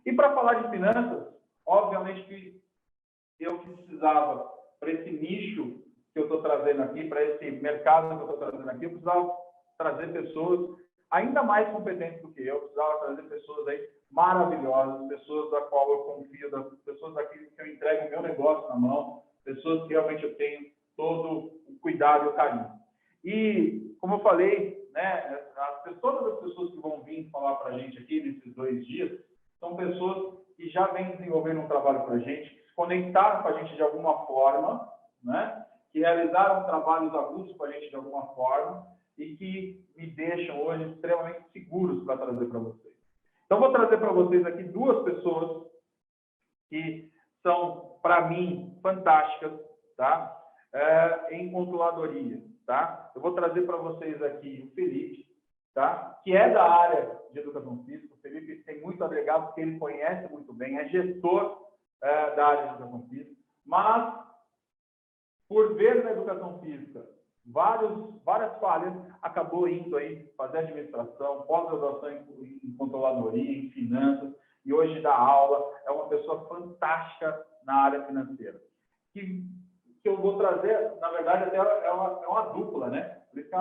E para falar de finanças, obviamente que eu precisava, para esse nicho que eu estou trazendo aqui, para esse mercado que eu estou trazendo aqui, eu precisava trazer pessoas ainda mais competentes do que eu precisava trazer pessoas aí maravilhosas, pessoas da qual eu confio, pessoas daquilo que eu entrego o meu negócio na mão, pessoas que realmente eu tenho todo o cuidado e o carinho. E, como eu falei, né, todas as pessoas que vão vir falar para a gente aqui nesses 2 dias são pessoas que já vêm desenvolvendo um trabalho para a gente, que se conectaram com a gente de alguma forma, né, que realizaram trabalhos avulsos com a gente de alguma forma e que me deixam hoje extremamente seguros para trazer para vocês. Então, vou trazer para vocês aqui 2 pessoas que são, para mim, fantásticas, tá? Em controladoria, tá? Eu vou trazer para vocês aqui o Felipe, tá? Que é da área de educação física. O Felipe tem muito agregado, porque ele conhece muito bem, é gestor da área de educação física, mas, por ver na educação física várias falhas, acabou indo aí fazer administração, pós-graduação em controladoria, em finanças, e hoje dá aula, é uma pessoa fantástica na área financeira. Que eu vou trazer, na verdade, até é uma dupla, né? Por isso que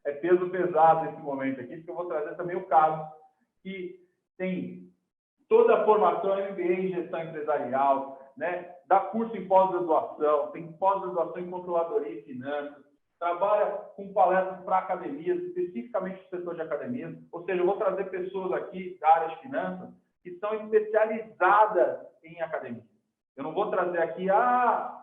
é peso pesado nesse momento aqui, porque eu vou trazer também o Carlos, que tem toda a formação em MBA em gestão empresarial, né? Dá curso em pós-graduação, tem pós-graduação em controladoria e finanças, trabalha com palestras para academias, especificamente no setor de academias, ou seja, eu vou trazer pessoas aqui da área de finanças que são especializadas em academia. Eu não vou trazer aqui,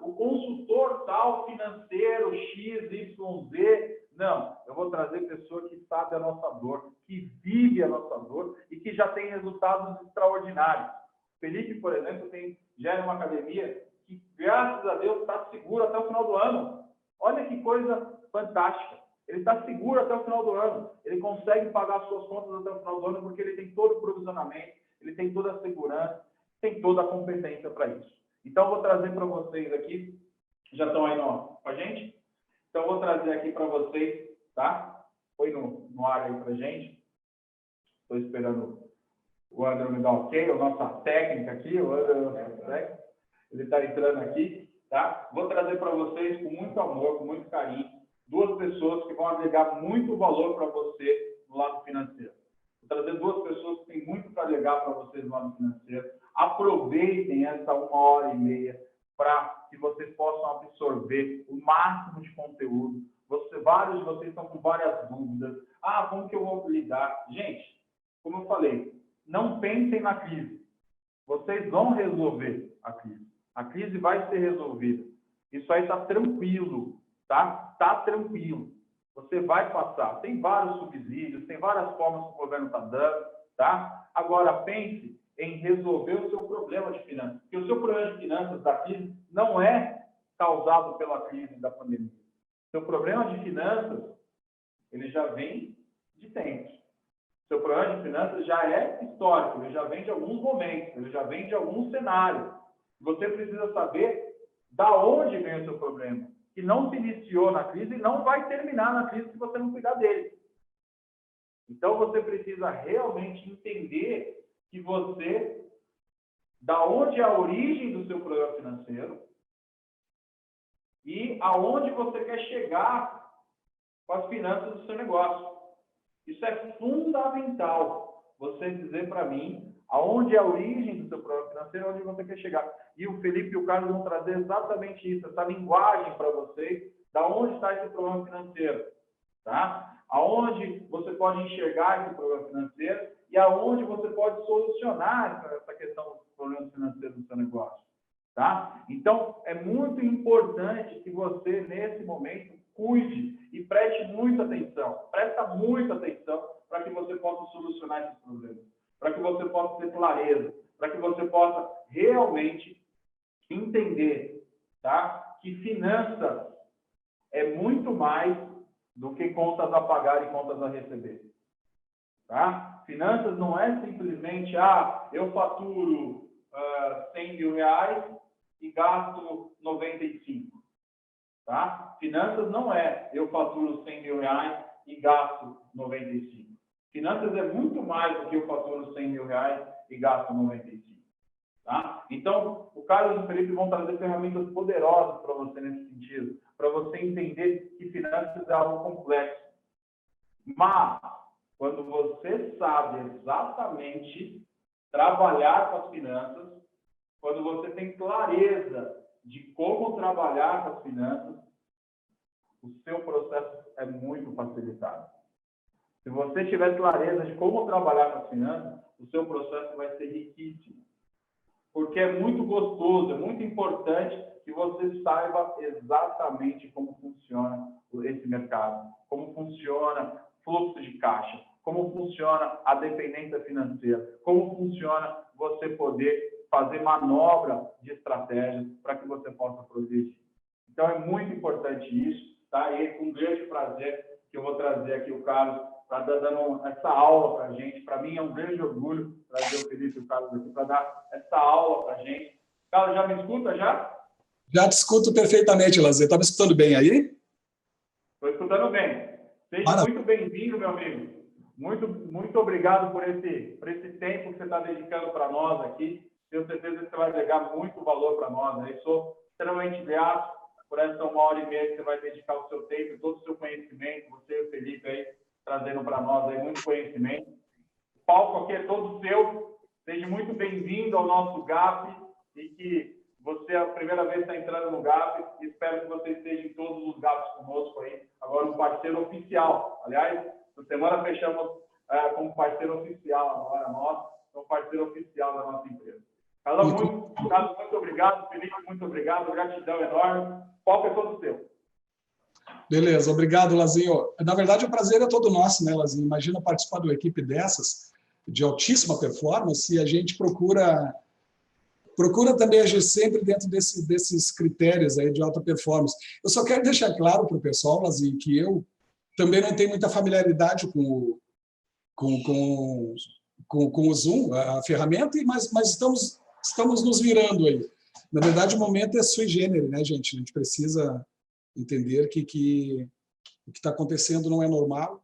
o consultor tal financeiro X, Y, Z. Não, eu vou trazer pessoa que sabe a nossa dor, que vive a nossa dor e que já tem resultados extraordinários. Felipe, por exemplo, gera uma academia que, graças a Deus, está seguro até o final do ano. Olha que coisa fantástica. Ele está seguro até o final do ano. Ele consegue pagar as suas contas até o final do ano porque ele tem todo o provisionamento, ele tem toda a segurança, tem toda a competência para isso. Então, eu vou trazer para vocês aqui, já estão aí com a gente? Então, eu vou trazer aqui para vocês, tá? Põe no ar aí para a gente. Estou esperando o André me dar ok, a nossa técnica aqui, o André, ele está entrando aqui, tá? Vou trazer para vocês com muito amor, com muito carinho, 2 pessoas que vão agregar muito valor para você no lado financeiro. Vou trazer 2 pessoas que têm muito para agregar para vocês no lado financeiro. Aproveitem essa 1h30 para que vocês possam absorver o máximo de conteúdo. Vários de vocês estão com várias dúvidas. Como que eu vou lidar? Gente, como eu falei, não pensem na crise. Vocês vão resolver a crise. A crise vai ser resolvida. Isso aí está tranquilo, tá? Está tranquilo. Você vai passar. Tem vários subsídios, tem várias formas que o governo está dando, tá? Agora, pense em resolver o seu problema de finanças. Porque o seu problema de finanças da crise não é causado pela crise da pandemia. O seu problema de finanças, ele já vem de tempos. O seu problema de finanças já é histórico, ele já vem de alguns momentos, ele já vem de algum cenário. Você precisa saber da onde vem o seu problema, que não se iniciou na crise e não vai terminar na crise se você não cuidar dele. Então, você precisa realmente entender que da onde é a origem do seu problema financeiro e aonde você quer chegar com as finanças do seu negócio. Isso é fundamental, você dizer para mim aonde é a origem do seu problema financeiro, onde você quer chegar. E o Felipe e o Carlos vão trazer exatamente isso, essa linguagem para vocês, da onde está esse problema financeiro, tá? Aonde você pode enxergar esse problema financeiro e aonde você pode solucionar essa questão dos problemas financeiros do seu negócio, tá? Então, é muito importante que você, nesse momento, cuide e preste muita atenção. Presta muita atenção para que você possa solucionar esses problemas, para que você possa ter clareza, para que você possa realmente entender, tá? Que finanças é muito mais do que contas a pagar e contas a receber, tá? Finanças não é simplesmente, eu faturo 100 mil reais e gasto 95. Tá? Finanças não é eu faturo 100 mil reais e gasto 95. Finanças é muito mais do que eu faturo R$100.000 e gasto 95. Tá? Então, o Carlos e o Felipe vão trazer ferramentas poderosas para você nesse sentido, para você entender que finanças é algo complexo. Mas, quando você sabe exatamente trabalhar com as finanças, quando você tem clareza de como trabalhar com as finanças, o seu processo é muito facilitado. Se você tiver clareza de como trabalhar com as finanças, o seu processo vai ser riquíssimo. Porque é muito gostoso, é muito importante que você saiba exatamente como funciona esse mercado, como funciona fluxo de caixa, como funciona a dependência financeira, como funciona você poder fazer manobra de estratégia para que você possa progredir. Então, é muito importante isso, tá? E é com grande prazer que eu vou trazer aqui o Carlos para dar dando essa aula para a gente. Para mim é um grande orgulho trazer o Felipe e o Carlos aqui para dar essa aula para a gente. Carlos, já me escuta, já? Já te escuto perfeitamente, Lazer. Está me escutando bem aí? Estou escutando bem. Seja muito bem-vindo, meu amigo. Muito obrigado por esse tempo que você está dedicando para nós aqui. Tenho certeza que você vai agregar muito valor para nós, né? Eu sou extremamente grato por essa 1h30 que você vai dedicar o seu tempo, todo o seu conhecimento, você e o Felipe aí, trazendo para nós aí muito conhecimento. O palco aqui é todo seu. Seja muito bem-vindo ao nosso GAP e que você é a primeira vez que está entrando no GAP e espero que você esteja em todos os GAPs conosco aí, agora um parceiro oficial. Aliás, essa semana fechamos como parceiro oficial agora, nós somos parceiro oficial da nossa empresa. Carlos, muito obrigado. Felipe, muito obrigado. Gratidão enorme. O palco é todo seu. Beleza, obrigado, Lazinho. Na verdade, o prazer é todo nosso, né, Lazinho? Imagina participar de uma equipe dessas, de altíssima performance, e a gente procura também agir sempre dentro desses critérios aí de alta performance. Eu só quero deixar claro para o pessoal, Lazinho, que eu também não tenho muita familiaridade com o Zoom, a ferramenta, mas estamos nos virando aí. Na verdade, o momento é sui generis, né, gente? A gente precisa entender que o que está acontecendo não é normal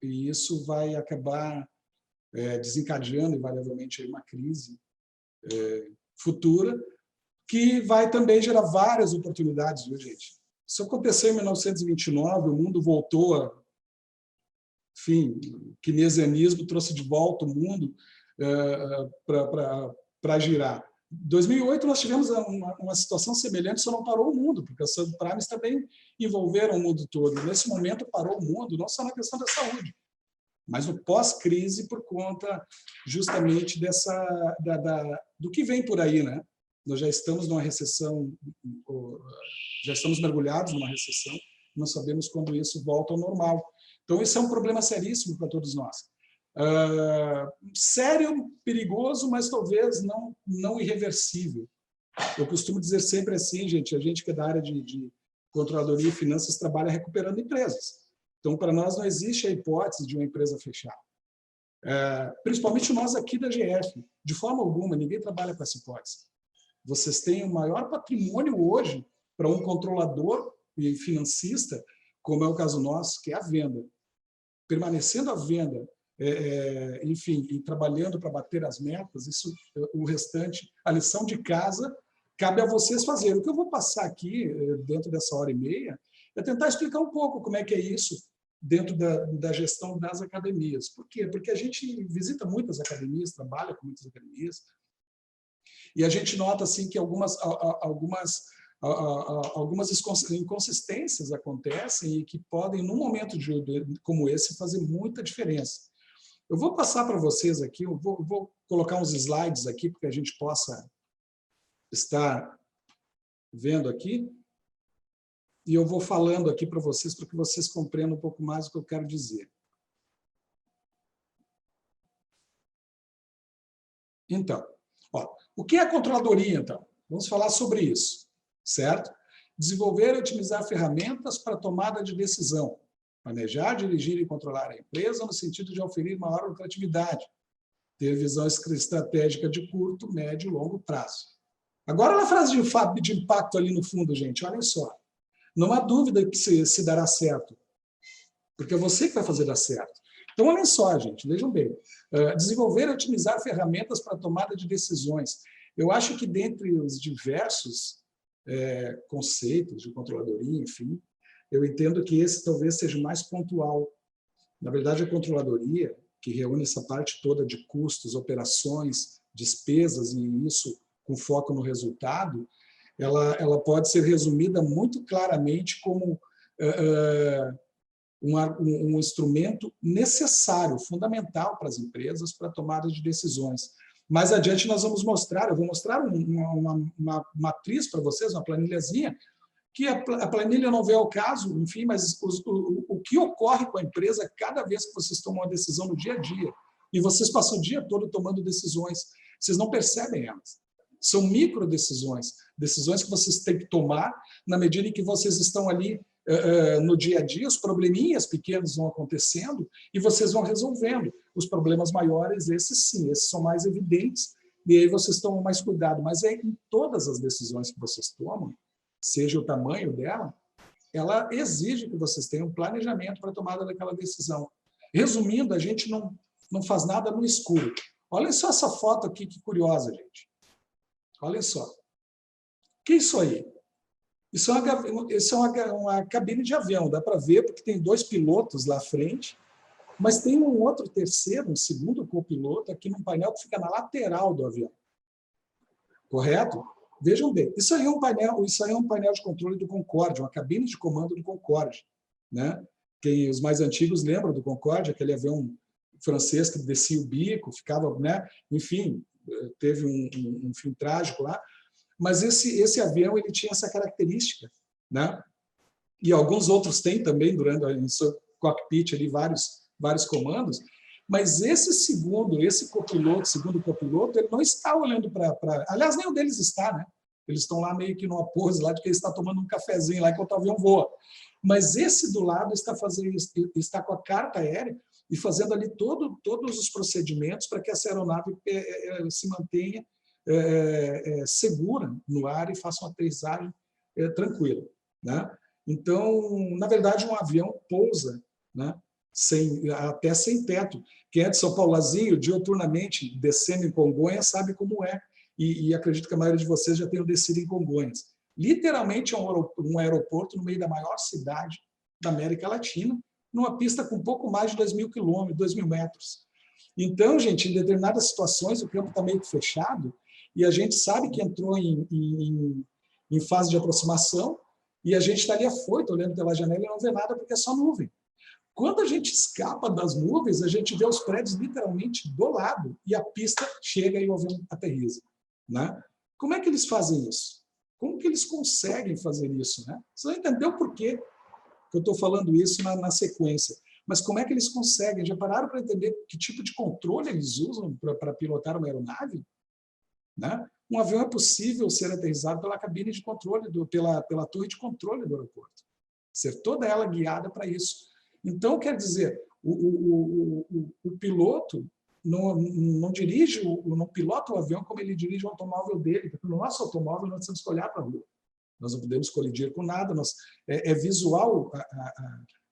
e isso vai acabar desencadeando, invariavelmente, uma crise futura, que vai também gerar várias oportunidades, viu, gente? Isso aconteceu em 1929, o mundo voltou a... Enfim, o keynesianismo trouxe de volta o mundo para girar. Em 2008, nós tivemos uma situação semelhante, só não parou o mundo, porque as subprimes também envolveram o mundo todo. Nesse momento, parou o mundo, não só na questão da saúde, mas no pós-crise por conta justamente do que vem por aí, né? Nós já estamos numa recessão, já estamos mergulhados numa recessão, não sabemos quando isso volta ao normal. Então, isso é um problema seríssimo para todos nós. Sério, perigoso, mas talvez não irreversível. Eu costumo dizer sempre assim, gente, a gente que é da área de controladoria e finanças trabalha recuperando empresas. Então, para nós não existe a hipótese de uma empresa fechar. Principalmente nós aqui da GF. De forma alguma, ninguém trabalha com essa hipótese. Vocês têm o maior patrimônio hoje para um controlador e financista, como é o caso nosso, que é a venda. Permanecendo a venda, enfim, e trabalhando para bater as metas, isso, o restante, a lição de casa, cabe a vocês fazerem. O que eu vou passar aqui, dentro dessa 1h30, é tentar explicar um pouco como é que é isso dentro da gestão das academias. Por quê? Porque a gente visita muitas academias, trabalha com muitas academias, e a gente nota assim, que algumas inconsistências acontecem e que podem, num momento como esse, fazer muita diferença. Eu vou passar para vocês aqui, eu vou colocar uns slides aqui, para que a gente possa estar vendo aqui, e eu vou falando aqui para vocês compreendam um pouco mais o que eu quero dizer. Então, o que é a controladoria, então? Vamos falar sobre isso, certo? Desenvolver e otimizar ferramentas para tomada de decisão. Planejar, dirigir e controlar a empresa no sentido de oferir maior lucratividade. Ter visão estratégica de curto, médio e longo prazo. Agora, na frase de impacto ali no fundo, gente, olhem só. Não há dúvida que se dará certo, porque é você que vai fazer dar certo. Então, olhem só, gente, vejam bem. Desenvolver e otimizar ferramentas para tomada de decisões. Eu acho que, dentre os diversos conceitos de controladoria, enfim, eu entendo que esse talvez seja o mais pontual. Na verdade, a controladoria, que reúne essa parte toda de custos, operações, despesas, e isso com foco no resultado, ela pode ser resumida muito claramente como um instrumento necessário, fundamental para as empresas para a tomada de decisões. Mais adiante nós vamos mostrar, eu vou mostrar uma matriz para vocês, uma planilhazinha, que a planilha não vê ao caso, enfim, mas o que ocorre com a empresa cada vez que vocês tomam uma decisão no dia a dia. E vocês passam o dia todo tomando decisões. Vocês não percebem elas. São micro decisões, decisões que vocês têm que tomar na medida em que vocês estão ali no dia a dia, os probleminhas pequenos vão acontecendo e vocês vão resolvendo. Os problemas maiores, esses sim, esses são mais evidentes, e aí vocês tomam mais cuidado. Mas em todas as decisões que vocês tomam, seja o tamanho dela, ela exige que vocês tenham um planejamento para a tomada daquela decisão. Resumindo, a gente não faz nada no escuro. Olhem só essa foto aqui, que curiosa, gente. Olhem só. O que é isso aí? Isso é uma cabine de avião, dá para ver, porque tem 2 pilotos lá à frente, mas tem um outro terceiro, um segundo copiloto, aqui num painel que fica na lateral do avião. Correto? Vejam bem, isso aí é um painel de controle do Concorde, uma cabine de comando do Concorde. Né? Os mais antigos lembram do Concorde, aquele avião francês que descia o bico, ficava, né? Enfim, teve um fim trágico lá. Mas esse avião ele tinha essa característica, né? E alguns outros têm também, no seu cockpit, ali, vários comandos, mas esse copiloto, segundo copiloto, ele não está olhando para... Aliás, nenhum deles está, né? Eles estão lá meio que numa pose lá de que ele está tomando um cafezinho lá enquanto o avião voa. Mas esse do lado está com a carta aérea e fazendo ali todos os procedimentos para que essa aeronave se mantenha segura no ar e faça uma aterrissagem tranquila. Né? Então, na verdade, um avião pousa, né? Até sem teto. Quem é de São Paulozinho, diuturnamente, descendo em Congonhas, sabe como é. E acredito que a maioria de vocês já tenham descido em Congonhas. Literalmente é um aeroporto no meio da maior cidade da América Latina, numa pista com pouco mais de 2.000 quilômetros, 2.000 metros. Então, gente, em determinadas situações, o campo está meio que fechado, e a gente sabe que entrou em fase de aproximação, e a gente está ali afoito, olhando pela janela e não vê nada, porque é só nuvem. Quando a gente escapa das nuvens, a gente vê os prédios literalmente do lado, e a pista chega e o avião aterriza. Né? Como é que eles fazem isso? Como que eles conseguem fazer isso? Né? Você não entendeu por quê que eu estou falando isso na sequência. Mas como é que eles conseguem? Já pararam para entender que tipo de controle eles usam para pilotar uma aeronave? Né? Um avião é possível ser aterrissado pela cabine de controle, pela torre de controle do aeroporto. Ser toda ela guiada para isso. Então, quer dizer, o piloto não pilota o avião como ele dirige o automóvel dele, porque no nosso automóvel nós temos que olhar para a rua. Nós não podemos colidir com nada, é visual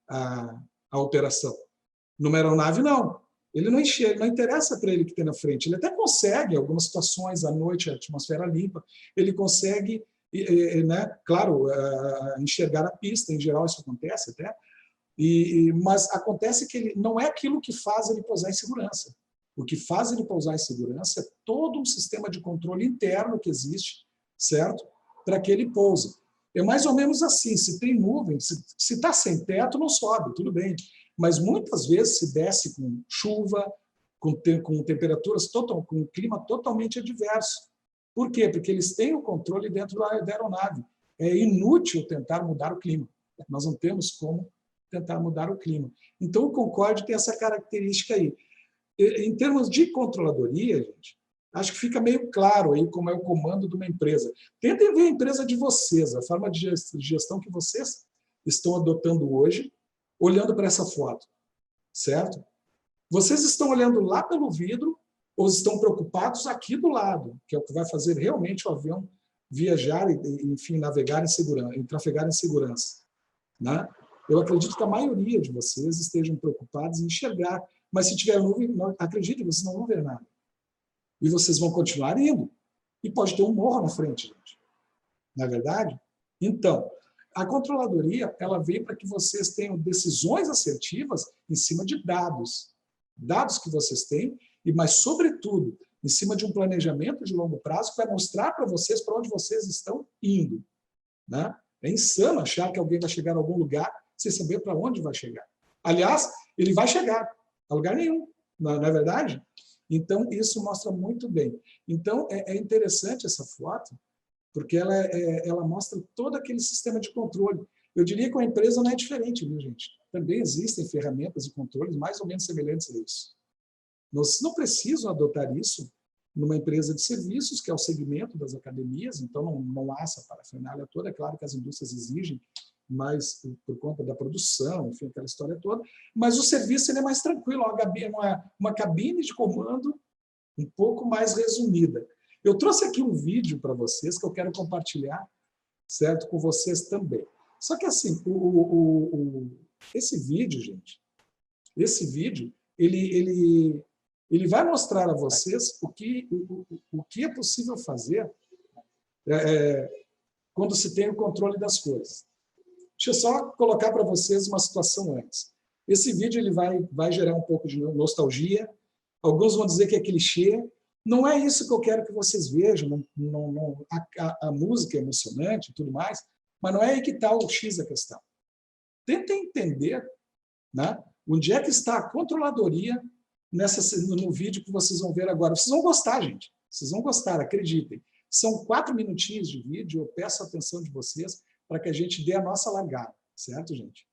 a operação. Numa aeronave, não. Ele não enxerga, não interessa para ele o que tem na frente. Ele até consegue, em algumas situações, à noite, a atmosfera limpa, ele consegue, né, claro, enxergar a pista, em geral isso acontece até, mas acontece que não é aquilo que faz ele pousar em segurança. O que faz ele pousar em segurança é todo um sistema de controle interno que existe, certo? Para que ele pouse. É mais ou menos assim, se tem nuvem, se está sem teto, não sobe, tudo bem. Mas muitas vezes se desce com chuva, com temperaturas, com um clima totalmente adverso. Por quê? Porque eles têm o controle dentro da aeronave. É inútil tentar mudar o clima. Nós não temos como tentar mudar o clima. Então, o Concorde tem essa característica aí. Em termos de controladoria, gente, acho que fica meio claro aí como é o comando de uma empresa. Tentem ver a empresa de vocês, a forma de gestão que vocês estão adotando hoje, olhando para essa foto, certo? Vocês estão olhando lá pelo vidro ou estão preocupados aqui do lado, que é o que vai fazer realmente o avião viajar e, enfim, navegar em segurança, trafegar em segurança, né? Eu acredito que a maioria de vocês estejam preocupados em enxergar Mas se tiver nuvem, acredite, vocês não vão ver nada. E vocês vão continuar indo. E pode ter um morro na frente, gente. Não é verdade? Então, a controladoria, ela vem para que vocês tenham decisões assertivas em cima de dados. Dados que vocês têm, mas, sobretudo, em cima de um planejamento de longo prazo que vai mostrar para vocês para onde vocês estão indo. Né? É insano achar que alguém vai chegar a algum lugar sem saber para onde vai chegar. Aliás, ele vai chegar a lugar nenhum, não é verdade? Então, isso mostra muito bem. Então, é interessante essa foto, porque ela mostra todo aquele sistema de controle. Eu diria que a empresa não é diferente, viu, gente? Também existem ferramentas e controles mais ou menos semelhantes a isso. Vocês não precisam adotar isso numa empresa de serviços, que é o segmento das academias, então não há essa parafernália toda. É claro que as indústrias exigem mais por conta da produção, enfim, aquela história toda, mas o serviço ele é mais tranquilo, uma cabine de comando um pouco mais resumida. Eu trouxe aqui um vídeo para vocês que eu quero compartilhar, certo, com vocês também. Só que assim, esse vídeo, gente, ele vai mostrar a vocês o que é possível fazer quando se tem o controle das coisas. Deixa eu só colocar para vocês uma situação antes. Esse vídeo ele vai gerar um pouco de nostalgia. Alguns vão dizer que é clichê. Não é isso que eu quero que vocês vejam. A música é emocionante e tudo mais, mas não é aí que está o X da questão. Tentem entender, né, onde é que está a controladoria no vídeo que vocês vão ver agora. Vocês vão gostar, gente. Vocês vão gostar, acreditem. São 4 minutinhos de vídeo. Eu peço a atenção de vocês para que a gente dê a nossa largada. Certo, gente?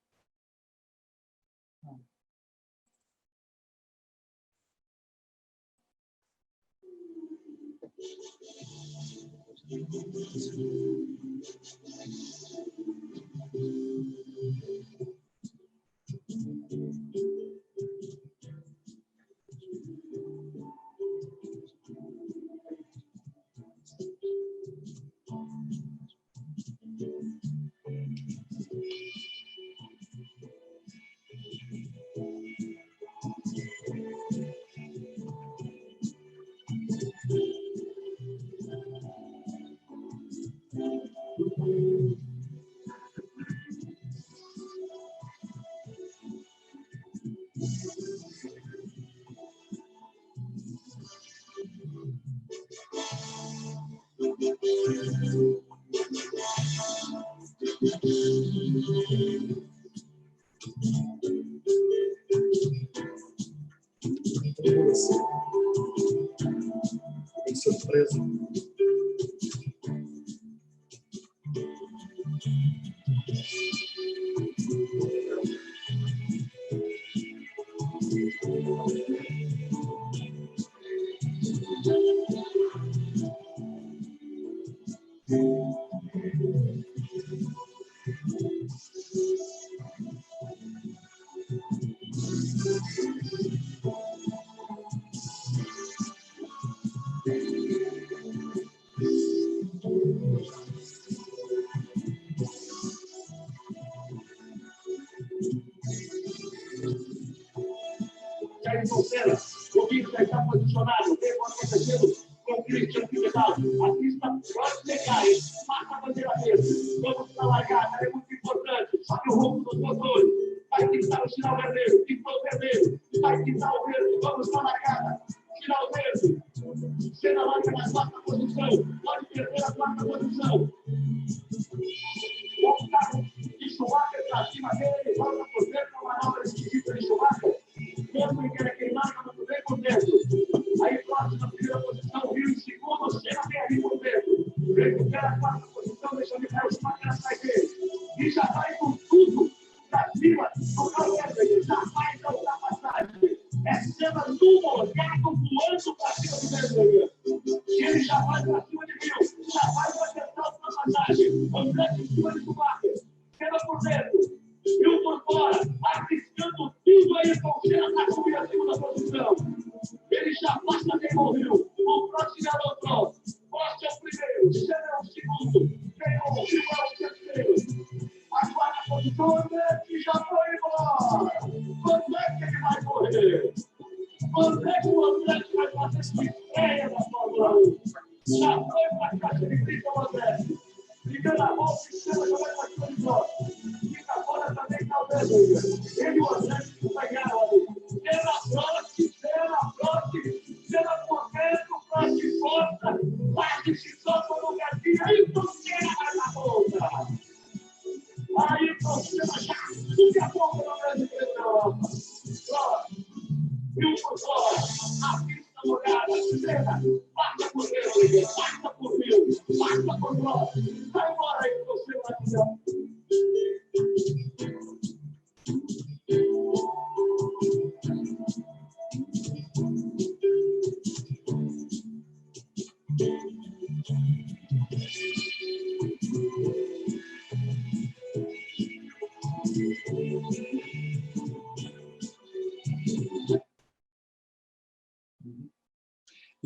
Tem surpresa. O que já está posicionado, o que acontecendo com o Cristian Pimental. Assista, pode pegar, passa a bandeira verde. Vamos para a largada, é muito importante. Só que o roubo dos motores vai pintar o sinal vermelho, pintou o vermelho, vai pintar o verde. Vamos para a largada, sinal verde. Cena larga na 4ª posição, pode perder a 4ª posição. O carro de Schumacher para cima dele, volta por dentro, uma manobra esquisita de Schumacher. Mesmo que ele queimar, muito bem por dentro. Aí, próxima, 1ª posição, Rio em 2º, chega bem ali por dentro. Recupera a 4ª posição, deixa o Michael Schumacher atrás dele. E já vai com tudo pra cima do Calverde. Ele já vai pra ultrapassagem. É cena do molhado voando pra cima do vermelho. E ele já vai pra cima de Rio. Já vai pra tentar a ultrapassagem. André em cima de Schumacher. Cena por dentro. Rio por fora, arriscando tudo aí com o Senna na subida a 2ª posição. Ele já passa bem o Rio. O próximo é o outro. Poste é o primeiro, Senna é o segundo. Tem o Rio é o terceiro. A 4ª posição, o André já foi embora. Quando é que ele vai correr? Já foi para caixa de brita, André. Ligando a mão, o sistema já vai para de volta. Fica fora também, está o Deluia. Ele e o André pegaram ali. Pela fronte, pela momento, frente contra, bate se solta no gatinho, aí você na ponta. Aí você já subiu a ponta na grande direção. E o fora, a pista molhada, cena, passa por ele, passa por mil, passa por nós. Vai embora aí, você vai dizer.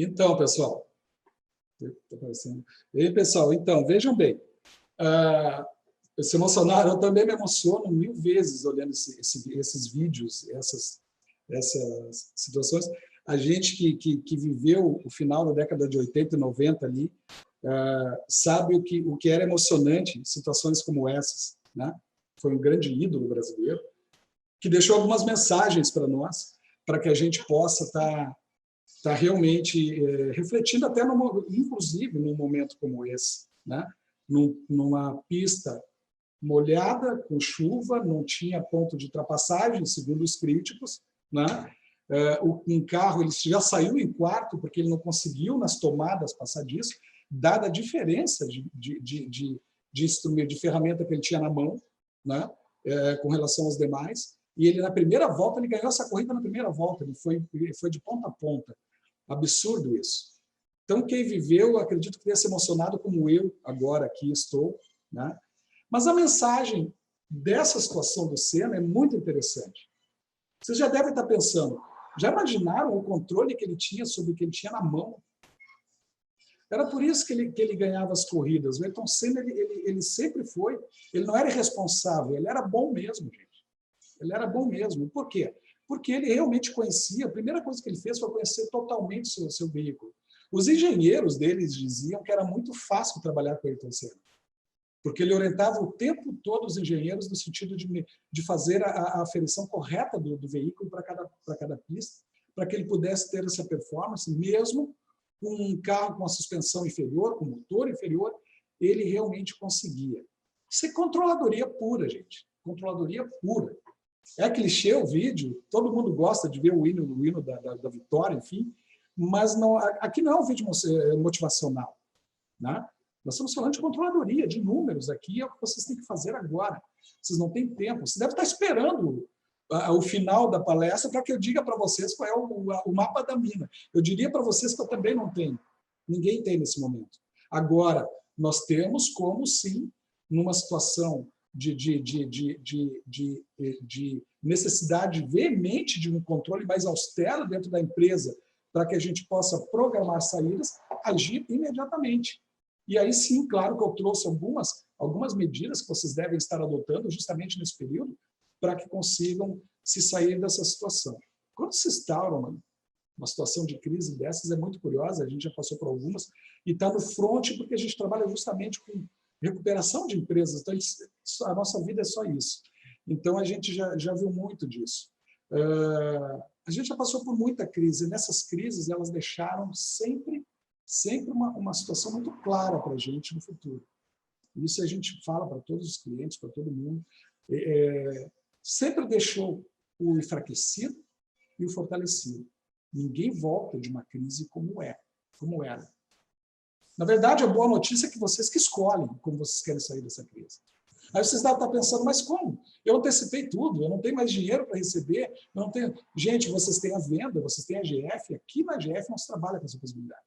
Então, pessoal, e aí, pessoal, então, vejam bem, se emocionaram, eu também me emociono 1000 vezes olhando esses vídeos, essas situações. A gente que viveu o final da década de 80 e 90 ali, sabe o que era emocionante em situações como essas, né? Foi um grande ídolo brasileiro, que deixou algumas mensagens para nós, para que a gente possa estar realmente refletindo até, inclusive, num momento como esse, né? Numa pista molhada, com chuva, não tinha ponto de ultrapassagem, segundo os críticos, né? Um carro ele já saiu em quarto porque ele não conseguiu nas tomadas passar disso, dada a diferença de instrumento, de ferramenta que ele tinha na mão, né? Com relação aos demais. E ele, na primeira volta, ele ganhou essa corrida na primeira volta, ele foi de ponta a ponta. Absurdo isso. Então, quem viveu, acredito que tenha se emocionado como eu agora aqui estou, né? Mas a mensagem dessa situação do Senna é muito interessante. Vocês já devem estar pensando, já imaginaram o controle que ele tinha sobre o que ele tinha na mão? Era por isso que ele ganhava as corridas. O Ayrton Senna, ele sempre foi, ele não era irresponsável, ele era bom mesmo, gente. Ele era bom mesmo. Por quê? Porque ele realmente conhecia, a primeira coisa que ele fez foi conhecer totalmente o seu veículo. Os engenheiros deles diziam que era muito fácil trabalhar com o Ayrton Senna, porque ele orientava o tempo todo os engenheiros no sentido de fazer a aferição correta do veículo para cada pista, para que ele pudesse ter essa performance, mesmo com um carro com a suspensão inferior, com motor inferior, ele realmente conseguia. Isso é controladoria pura, gente. Controladoria pura. É clichê o vídeo, todo mundo gosta de ver o hino da vitória, enfim, mas não, aqui não é um vídeo motivacional, né? Nós estamos falando de controladoria, de números aqui, é o que vocês têm que fazer agora. Vocês não têm tempo, você deve estar esperando o final da palestra para que eu diga para vocês qual é o mapa da mina. Eu diria para vocês que eu também não tenho. Ninguém tem nesse momento. Agora, nós temos como, sim, numa situação de necessidade veemente de um controle mais austero dentro da empresa, para que a gente possa programar saídas, agir imediatamente. E aí sim, claro que eu trouxe algumas medidas que vocês devem estar adotando justamente nesse período, para que consigam se sair dessa situação. Quando se instaura uma situação de crise dessas, é muito curiosa, a gente já passou por algumas, e está no front porque a gente trabalha justamente com recuperação de empresas, então a nossa vida é só isso. Então a gente já viu muito disso. A gente já passou por muita crise, e nessas crises elas deixaram sempre uma situação muito clara para a gente no futuro. Isso a gente fala para todos os clientes, para todo mundo. Sempre deixou o enfraquecido e o fortalecido. Ninguém volta de uma crise como era. Na verdade, a boa notícia é que vocês que escolhem como vocês querem sair dessa crise. Aí vocês devem estar pensando, mas como? Eu antecipei tudo, eu não tenho mais dinheiro para receber, eu não tenho... Gente, vocês têm a venda, vocês têm a GF, aqui na GF não se trabalha com essa possibilidade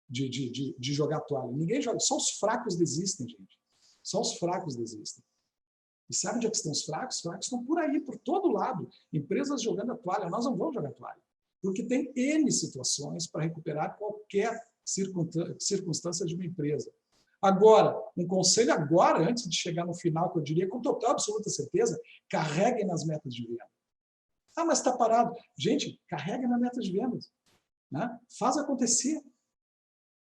de jogar toalha. Ninguém joga, só os fracos desistem, gente. Só os fracos desistem. E sabe onde é que estão os fracos? Os fracos estão por aí, por todo lado. Empresas jogando a toalha, nós não vamos jogar a toalha. Porque tem N situações para recuperar qualquer circunstância de uma empresa. Agora, um conselho agora, antes de chegar no final, que eu diria com total absoluta certeza, carreguem nas metas de venda. Ah, mas está parado. Gente, carreguem nas metas de vendas. Né? Faz acontecer.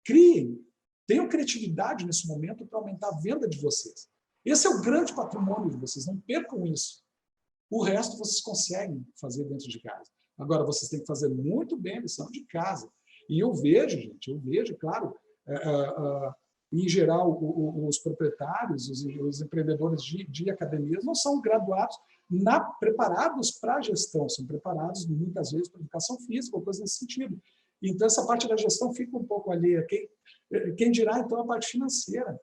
criem, tenham criatividade nesse momento para aumentar a venda de vocês. Esse é o grande patrimônio de vocês, não percam isso. O resto vocês conseguem fazer dentro de casa. Agora, vocês têm que fazer muito bem a lição de casa. E eu vejo, gente, claro, em geral, os proprietários, os empreendedores de academias não são graduados, preparados para a gestão, são preparados muitas vezes para a educação física ou coisa nesse sentido. Então, essa parte da gestão fica um pouco alheia. Quem dirá, então, a parte financeira?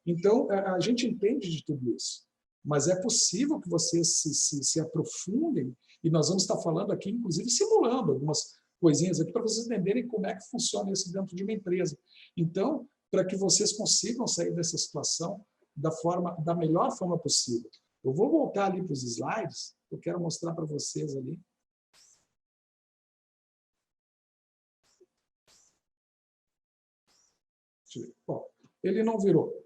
Então, a gente entende de tudo isso, mas é possível que vocês se aprofundem, e nós vamos estar falando aqui, inclusive, simulando algumas coisinhas aqui para vocês entenderem como é que funciona isso dentro de uma empresa. Então, para que vocês consigam sair dessa situação da melhor forma possível. Eu vou voltar ali para os slides, eu quero mostrar para vocês ali. Deixa eu ver. Bom, ele não virou.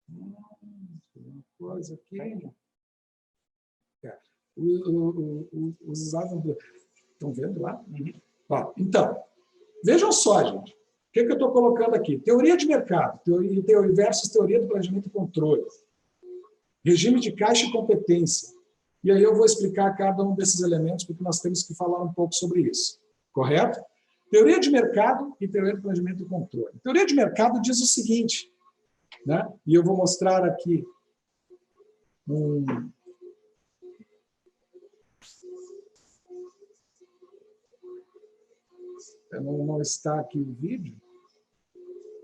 Uma coisa aqui. Os slides estão vendo lá? Ó, então, vejam só, gente. O que eu estou colocando aqui? Teoria de mercado, versus teoria do planejamento e controle. Regime de caixa e competência. E aí eu vou explicar cada um desses elementos, porque nós temos que falar um pouco sobre isso. Correto? Teoria de mercado e teoria do planejamento e controle. Teoria de mercado diz o seguinte, né? E eu vou mostrar aqui não está aqui o vídeo,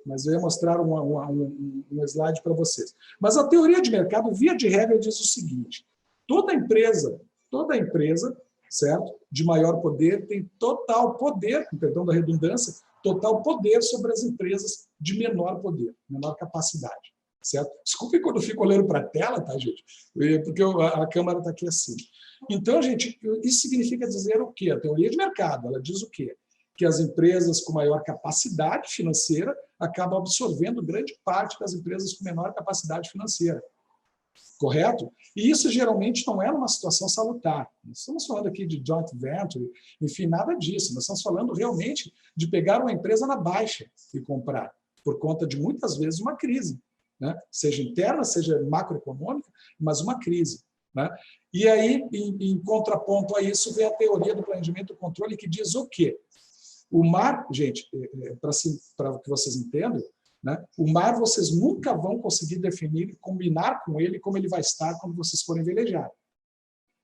mas eu ia mostrar um slide para vocês. Mas a teoria de mercado, via de regra, diz o seguinte: toda empresa, certo, de maior poder tem total poder, com perdão da redundância, total poder sobre as empresas de menor poder, menor capacidade, certo? Desculpem quando eu fico olhando para a tela, tá, gente? Porque a câmera está aqui assim. Então, gente, isso significa dizer o quê? A teoria de mercado, ela diz o quê? Que as empresas com maior capacidade financeira acabam absorvendo grande parte das empresas com menor capacidade financeira. Correto? E isso geralmente não é uma situação salutar. Nós estamos falando aqui de joint venture, enfim, nada disso. Nós estamos falando realmente de pegar uma empresa na baixa e comprar, por conta de muitas vezes uma crise, né? Seja interna, seja macroeconômica, mas uma crise, né? E aí, em contraponto a isso, vem a teoria do planejamento e controle, que diz o quê? O mar, gente, para que vocês entendam, né? O mar vocês nunca vão conseguir definir e combinar com ele como ele vai estar quando vocês forem velejar.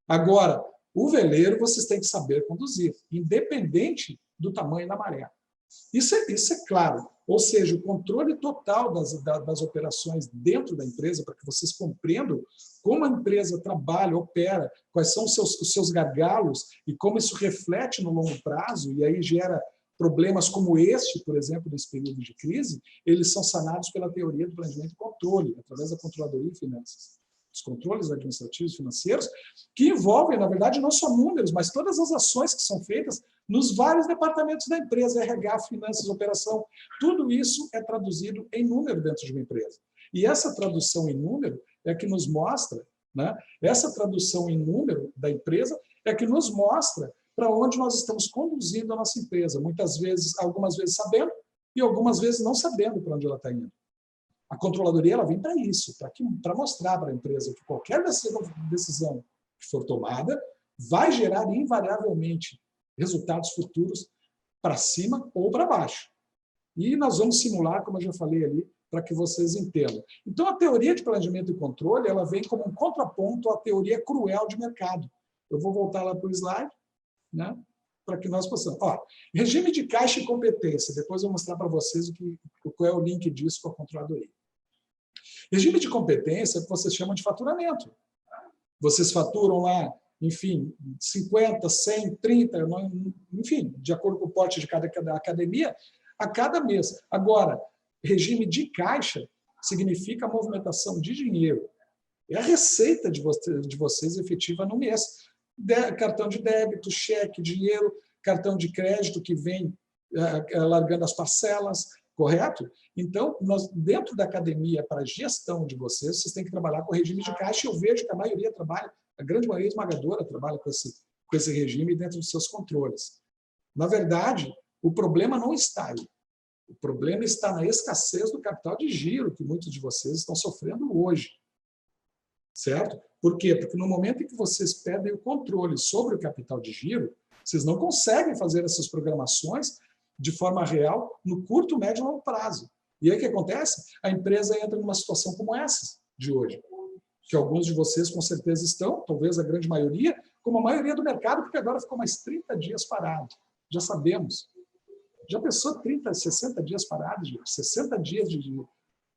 Agora, o veleiro vocês têm que saber conduzir, independente do tamanho da maré. Isso é claro. Ou seja, o controle total das operações dentro da empresa, para que vocês compreendam como a empresa trabalha, opera, quais são os seus gargalos e como isso reflete no longo prazo, e aí gera problemas como este, por exemplo, nesse período de crise, eles são sanados pela teoria do planejamento e controle, através da controladoria e finanças. Os controles administrativos e financeiros, que envolvem, na verdade, não só números, mas todas as ações que são feitas nos vários departamentos da empresa, RH, finanças, operação, tudo isso é traduzido em número dentro de uma empresa. E essa tradução em número é que nos mostra, né? Essa tradução em número da empresa é que nos mostra para onde nós estamos conduzindo a nossa empresa, muitas vezes, algumas vezes sabendo e algumas vezes não sabendo para onde ela está indo. A controladoria ela vem para isso, para mostrar para a empresa que qualquer decisão que for tomada vai gerar invariavelmente resultados futuros para cima ou para baixo. E nós vamos simular, como eu já falei ali, para que vocês entendam. Então, a teoria de planejamento e controle ela vem como um contraponto à teoria cruel de mercado. Eu vou voltar lá para o slide, né, para que nós possamos. Ó, regime de caixa e competência. Depois eu vou mostrar para vocês qual é o link disso com a controladoria. Regime de competência é o que vocês chamam de faturamento. Vocês faturam lá, enfim, 50, 100, 30, enfim, de acordo com o porte de cada academia, a cada mês. Agora, regime de caixa significa a movimentação de dinheiro. É a receita de vocês efetiva no mês. Cartão de débito, cheque, dinheiro, cartão de crédito que vem largando as parcelas, correto? Então, dentro da academia, para a gestão de vocês têm que trabalhar com regime de caixa, e eu vejo que a maioria trabalha, a grande maioria esmagadora trabalha com esse regime dentro dos seus controles. Na verdade, o problema não está aí. O problema está na escassez do capital de giro que muitos de vocês estão sofrendo hoje. Certo? Por quê? Porque no momento em que vocês perdem o controle sobre o capital de giro, vocês não conseguem fazer essas programações de forma real no curto, médio e longo prazo. E aí o que acontece? A empresa entra numa situação como essa de hoje, que alguns de vocês com certeza estão, talvez a grande maioria, como a maioria do mercado, porque agora ficou mais 30 dias parado. Já sabemos. Já pensou 30, 60 dias parados, gente? 60 dias de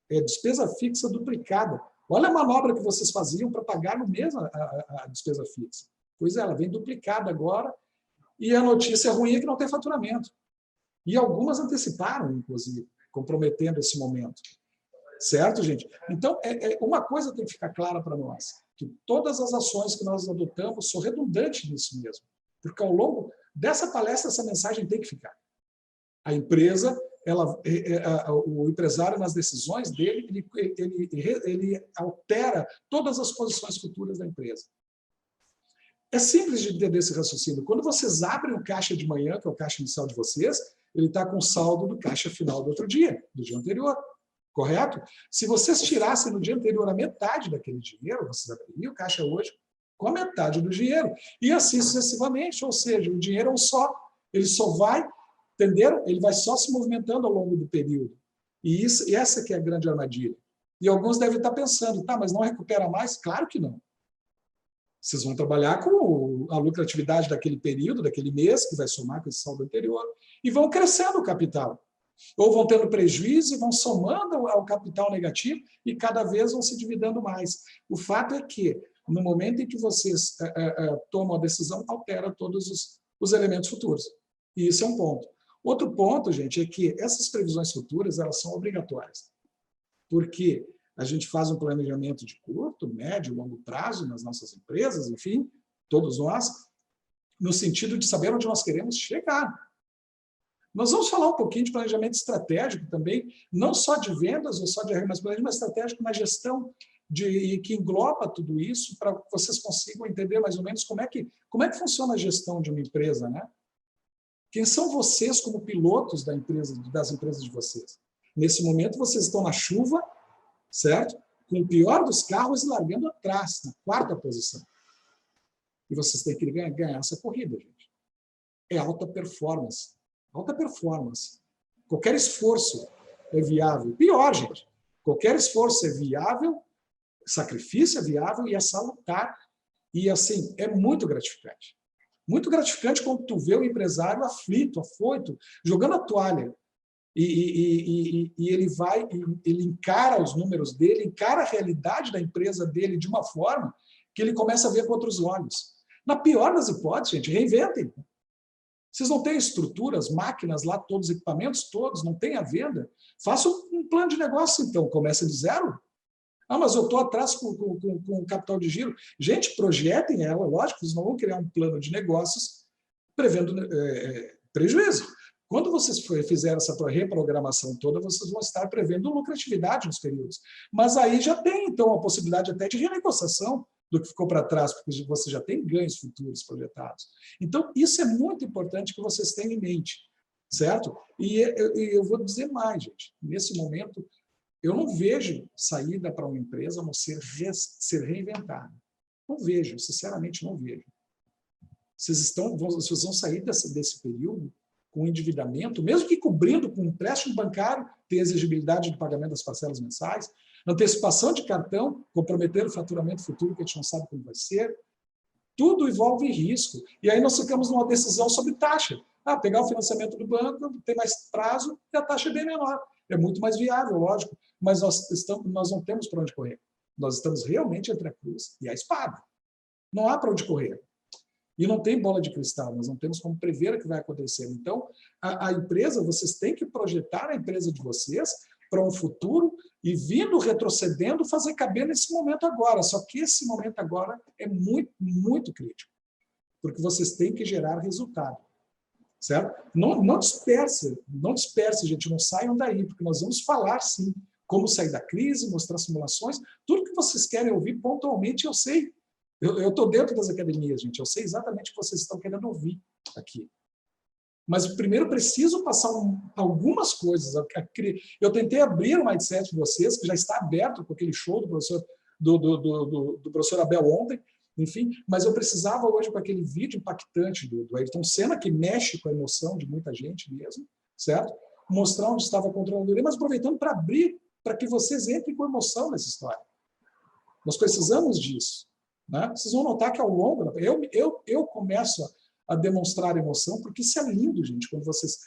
despesa fixa duplicada. Olha a manobra que vocês faziam para pagar no mês a despesa fixa. Pois é, ela vem duplicada agora e a notícia ruim é que não tem faturamento. E algumas anteciparam, inclusive, comprometendo esse momento. Certo, gente? Então, uma coisa tem que ficar clara para nós, que todas as ações que nós adotamos são redundantes nisso mesmo. Porque ao longo dessa palestra, essa mensagem tem que ficar. A empresa, o empresário, nas decisões dele, ele altera todas as posições futuras da empresa. É simples de entender esse raciocínio. Quando vocês abrem o caixa de manhã, que é o caixa inicial de vocês, ele está com o saldo do caixa final do outro dia, do dia anterior. Correto? Se vocês tirassem no dia anterior a metade daquele dinheiro, vocês abririam o caixa hoje com a metade do dinheiro. E assim sucessivamente, ou seja, o dinheiro é um só. Ele só vai, entenderam? Ele vai só se movimentando ao longo do período. E essa que é a grande armadilha. E alguns devem estar pensando, tá, mas não recupera mais? Claro que não. Vocês vão trabalhar com a lucratividade daquele período, daquele mês, que vai somar com esse saldo anterior, e vão crescendo o capital. Ou vão tendo prejuízo e vão somando ao capital negativo e cada vez vão se dividindo mais. O fato é que, no momento em que vocês tomam a decisão, altera todos os elementos futuros. E isso é um ponto. Outro ponto, gente, é que essas previsões futuras elas são obrigatórias. Porque a gente faz um planejamento de curto, médio e longo prazo nas nossas empresas, enfim, todos nós, no sentido de saber onde nós queremos chegar. Nós vamos falar um pouquinho de planejamento estratégico também, não só de vendas ou só de mas planejamento estratégico na gestão que engloba tudo isso para que vocês consigam entender mais ou menos como é que funciona a gestão de uma empresa, né? Quem são vocês como pilotos das empresas de vocês? Nesse momento vocês estão na chuva, certo? Com o pior dos carros e largando atrás, na 4ª posição. E vocês têm que ganhar essa corrida, gente. É alta performance. Alta performance. Qualquer esforço é viável. Pior, gente. Qualquer esforço é viável, sacrifício é viável e é salutar. E, assim, é muito gratificante. Muito gratificante quando tu vê o empresário aflito, afoito, jogando a toalha. E ele encara os números dele, encara a realidade da empresa dele de uma forma que ele começa a ver com outros olhos. Na pior das hipóteses, gente, reinventem. Vocês não têm estruturas, máquinas lá, todos os equipamentos, todos, não tem a venda. Faça um plano de negócio, então. Começa de zero. Ah, mas eu estou atrás com capital de giro. Gente, projetem ela, lógico, vocês não vão criar um plano de negócios prevendo prejuízo. Quando vocês fizerem essa reprogramação toda, vocês vão estar prevendo lucratividade nos períodos. Mas aí já tem, então, a possibilidade até de renegociação do que ficou para trás, porque você já tem ganhos futuros projetados. Então, isso é muito importante que vocês tenham em mente, certo? E eu vou dizer mais, gente. Nesse momento, eu não vejo saída para uma empresa a não ser reinventada. Não vejo, sinceramente não vejo. Vocês vão sair desse período com endividamento, mesmo que cobrindo com empréstimo bancário, tem exigibilidade de pagamento das parcelas mensais, antecipação de cartão, comprometer o faturamento futuro, que a gente não sabe como vai ser. Tudo envolve risco. E aí nós ficamos numa decisão sobre taxa. Ah, pegar o financiamento do banco, tem mais prazo e a taxa é bem menor. É muito mais viável, lógico, mas nós não temos para onde correr. Nós estamos realmente entre a cruz e a espada. Não há para onde correr. E não tem bola de cristal, nós não temos como prever o que vai acontecer. Então, a empresa, vocês têm que projetar a empresa de vocês para um futuro e vindo retrocedendo, fazer caber nesse momento agora. Só que esse momento agora é muito, muito crítico, porque vocês têm que gerar resultado. Certo? Não disperse, gente, não saiam daí, porque nós vamos falar, sim, como sair da crise, mostrar simulações, tudo que vocês querem ouvir pontualmente, eu sei. Eu estou dentro das academias, gente, eu sei exatamente o que vocês estão querendo ouvir aqui. Mas primeiro preciso passar algumas coisas. Eu tentei abrir o mindset de vocês, que já está aberto com aquele show do professor Abel ontem, enfim, mas eu precisava hoje, com aquele vídeo impactante do Ayrton Senna, que mexe com a emoção de muita gente mesmo, certo? Mostrar onde estava a controladoria, mas aproveitando para abrir, para que vocês entrem com emoção nessa história. Nós precisamos disso. Né? Vocês vão notar que ao longo... Eu começo a demonstrar emoção, porque isso é lindo, gente, quando vocês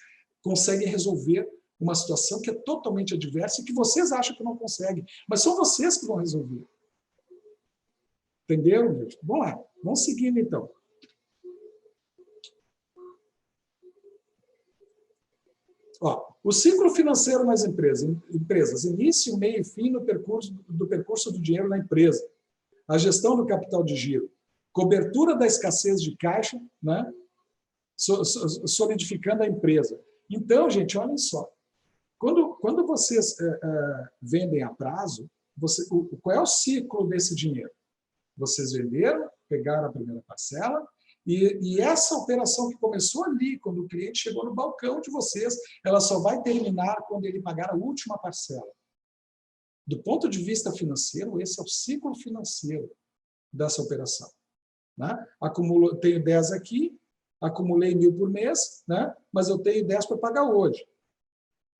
conseguem resolver uma situação que é totalmente adversa e que vocês acham que não conseguem, mas são vocês que vão resolver. Entenderam, gente? Vamos lá, vamos seguindo, então. Ó, o ciclo financeiro nas empresas, início, meio e fim do percurso do dinheiro na empresa, a gestão do capital de giro, cobertura da escassez de caixa, né? Solidificando a empresa. Então, gente, olhem só, quando vocês vendem a prazo, qual é o ciclo desse dinheiro? Vocês venderam, pegaram a primeira parcela, e essa operação que começou ali, quando o cliente chegou no balcão de vocês, ela só vai terminar quando ele pagar a última parcela. Do ponto de vista financeiro, esse é o ciclo financeiro dessa operação. Né? Tenho 10 aqui, acumulei 1.000 por mês, né? Mas eu tenho 10 para pagar hoje.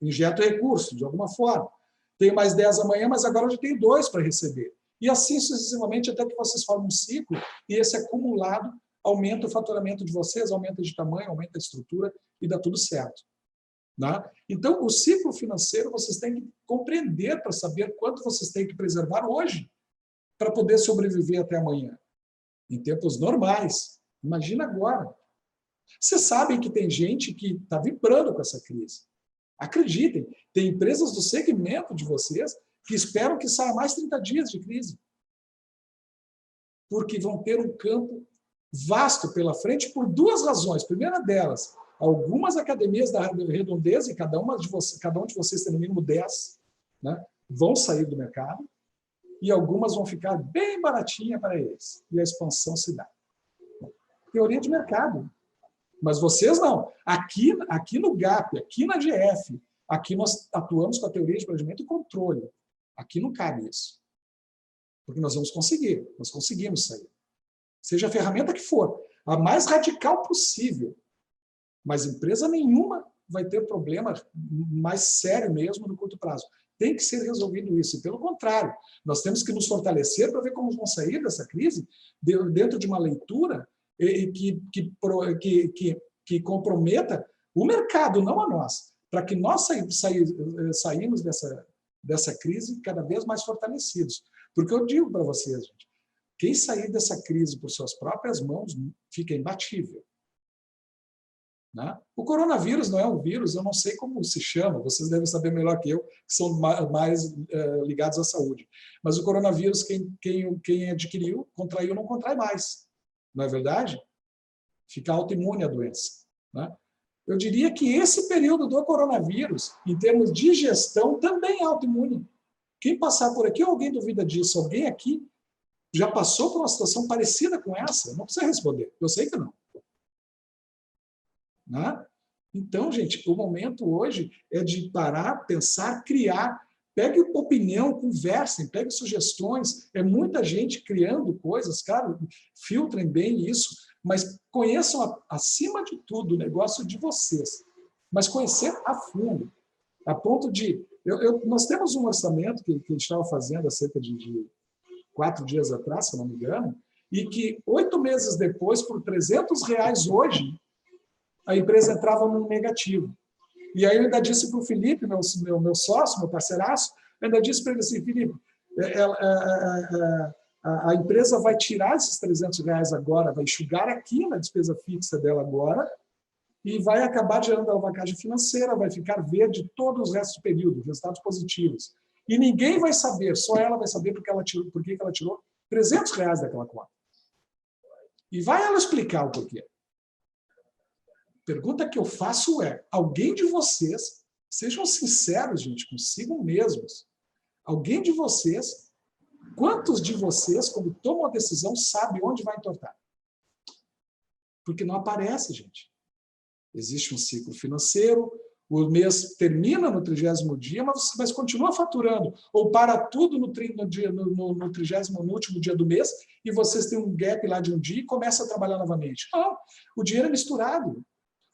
Injeto recurso, de alguma forma. Tenho mais 10 amanhã, mas agora eu já tenho 2 para receber. E assim sucessivamente, até que vocês formem um ciclo, e esse acumulado aumenta o faturamento de vocês, aumenta de tamanho, aumenta a estrutura e dá tudo certo. Né? Então, o ciclo financeiro vocês têm que compreender para saber quanto vocês têm que preservar hoje para poder sobreviver até amanhã. Em tempos normais. Imagina agora. Vocês sabem que tem gente que está vibrando com essa crise. Acreditem, tem empresas do segmento de vocês que esperam que saia mais 30 dias de crise. Porque vão ter um campo vasto pela frente por 2 razões. Primeira delas, algumas academias da redondeza, e cada um de vocês tem no mínimo 10, né, vão sair do mercado, e algumas vão ficar bem baratinha para eles. E a expansão se dá. Teoria de mercado. Mas vocês não. Aqui no GAP, aqui na GF, aqui nós atuamos com a teoria de planejamento e controle. Aqui não cabe isso. Porque nós vamos conseguir. Nós conseguimos sair. Seja a ferramenta que for. A mais radical possível. Mas empresa nenhuma vai ter problema mais sério mesmo no curto prazo. Tem que ser resolvido isso. E, pelo contrário, nós temos que nos fortalecer para ver como vamos sair dessa crise dentro de uma leitura que comprometa o mercado, não a nós, para que nós saímos dessa crise cada vez mais fortalecidos. Porque eu digo para vocês, gente, quem sair dessa crise por suas próprias mãos fica imbatível. Né? O coronavírus não é um vírus, eu não sei como se chama, vocês devem saber melhor que eu, que são mais ligados à saúde. Mas o coronavírus, quem adquiriu, contraiu, não contrai mais. Não é verdade? Fica autoimune à doença. Né? Eu diria que esse período do coronavírus, em termos de gestão, também é autoimune. Quem passar por aqui, alguém duvida disso? Alguém aqui já passou por uma situação parecida com essa? Não precisa responder, eu sei que não. Né? Então, gente, o momento hoje é de parar, pensar, criar. Pegue opinião, conversem, pegue sugestões. É muita gente criando coisas, cara, filtrem bem isso, mas conheçam, acima de tudo, o negócio de vocês. Mas conhecer a fundo, a ponto de... nós temos um orçamento que a gente estava fazendo há cerca de 4 dias atrás, se não me engano, e que 8 meses depois, por R$300 hoje, a empresa entrava no negativo. E aí eu ainda disse para o Felipe, meu sócio, meu parceiraço, eu ainda disse para ele assim, Felipe, a empresa vai tirar esses R$300 agora, vai enxugar aqui na despesa fixa dela agora, e vai acabar gerando alavancagem financeira, vai ficar verde todo o resto do período, resultados positivos. E ninguém vai saber, só ela vai saber por que ela tirou R$300 daquela conta. E vai ela explicar o porquê. A pergunta que eu faço é, alguém de vocês, sejam sinceros, gente, consigo mesmos, alguém de vocês, quantos de vocês, quando tomam a decisão, sabe onde vai entortar? Porque não aparece, gente. Existe um ciclo financeiro, o mês termina no 30º dia, mas continua faturando. Ou para tudo no 30º, no último dia do mês, e vocês têm um gap lá de um dia e começam a trabalhar novamente. Não, o dinheiro é misturado.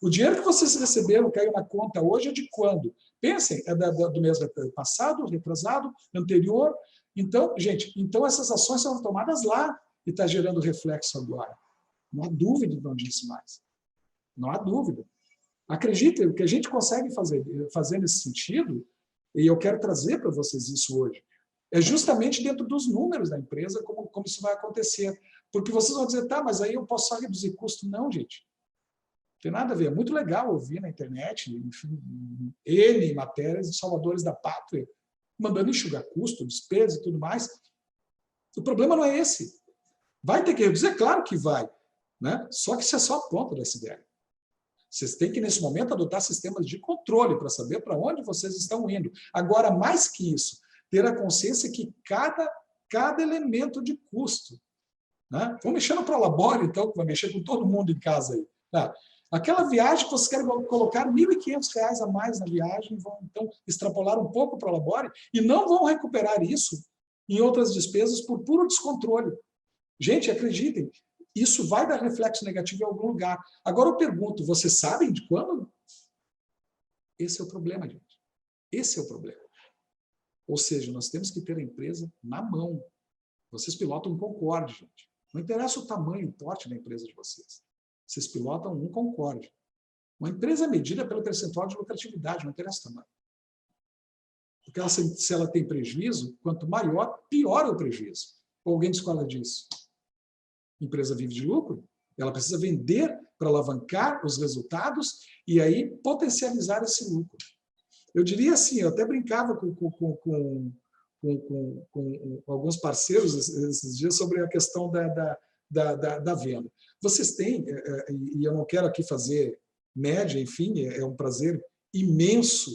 O dinheiro que vocês receberam, caiu na conta hoje, é de quando? Pensem, é do mês passado, retrasado, anterior. Então, gente, essas ações são tomadas lá e está gerando reflexo agora. Não há dúvida de onde isso mais. Não há dúvida. Acreditem, o que a gente consegue fazer nesse sentido, e eu quero trazer para vocês isso hoje, é justamente dentro dos números da empresa como isso vai acontecer. Porque vocês vão dizer, tá, mas aí eu posso só reduzir custo. Não, gente. Não tem nada a ver. É muito legal ouvir na internet, enfim, N matérias de salvadores da pátria, mandando enxugar custo, despesa e tudo mais. O problema não é esse. Vai ter que reduzir? É claro que vai. Né? Só que isso é só a ponta do iceberg. Vocês têm que, nesse momento, adotar sistemas de controle para saber para onde vocês estão indo. Agora, mais que isso, ter a consciência que cada elemento de custo, né? Vamos mexer no Prolabore, então, que vai mexer com todo mundo em casa aí. Tá? Aquela viagem que vocês querem colocar R$ 1.500 a mais na viagem, vão, então, extrapolar um pouco o Prolabore e não vão recuperar isso em outras despesas por puro descontrole. Gente, acreditem, isso vai dar reflexo negativo em algum lugar. Agora eu pergunto, vocês sabem de quando? Esse é o problema, gente. Esse é o problema. Ou seja, nós temos que ter a empresa na mão. Vocês pilotam um Concorde, gente. Não interessa o tamanho, o porte da empresa de vocês. Vocês pilotam um Concorde. Uma empresa é medida pelo percentual de lucratividade, não interessa o tamanho. Porque se ela tem prejuízo, quanto maior, pior é o prejuízo. Ou alguém discorda disso? A empresa vive de lucro, ela precisa vender para alavancar os resultados e aí potencializar esse lucro. Eu diria assim, eu até brincava com alguns parceiros esses dias sobre a questão da venda. Vocês têm, e eu não quero aqui fazer média, enfim, é um prazer imenso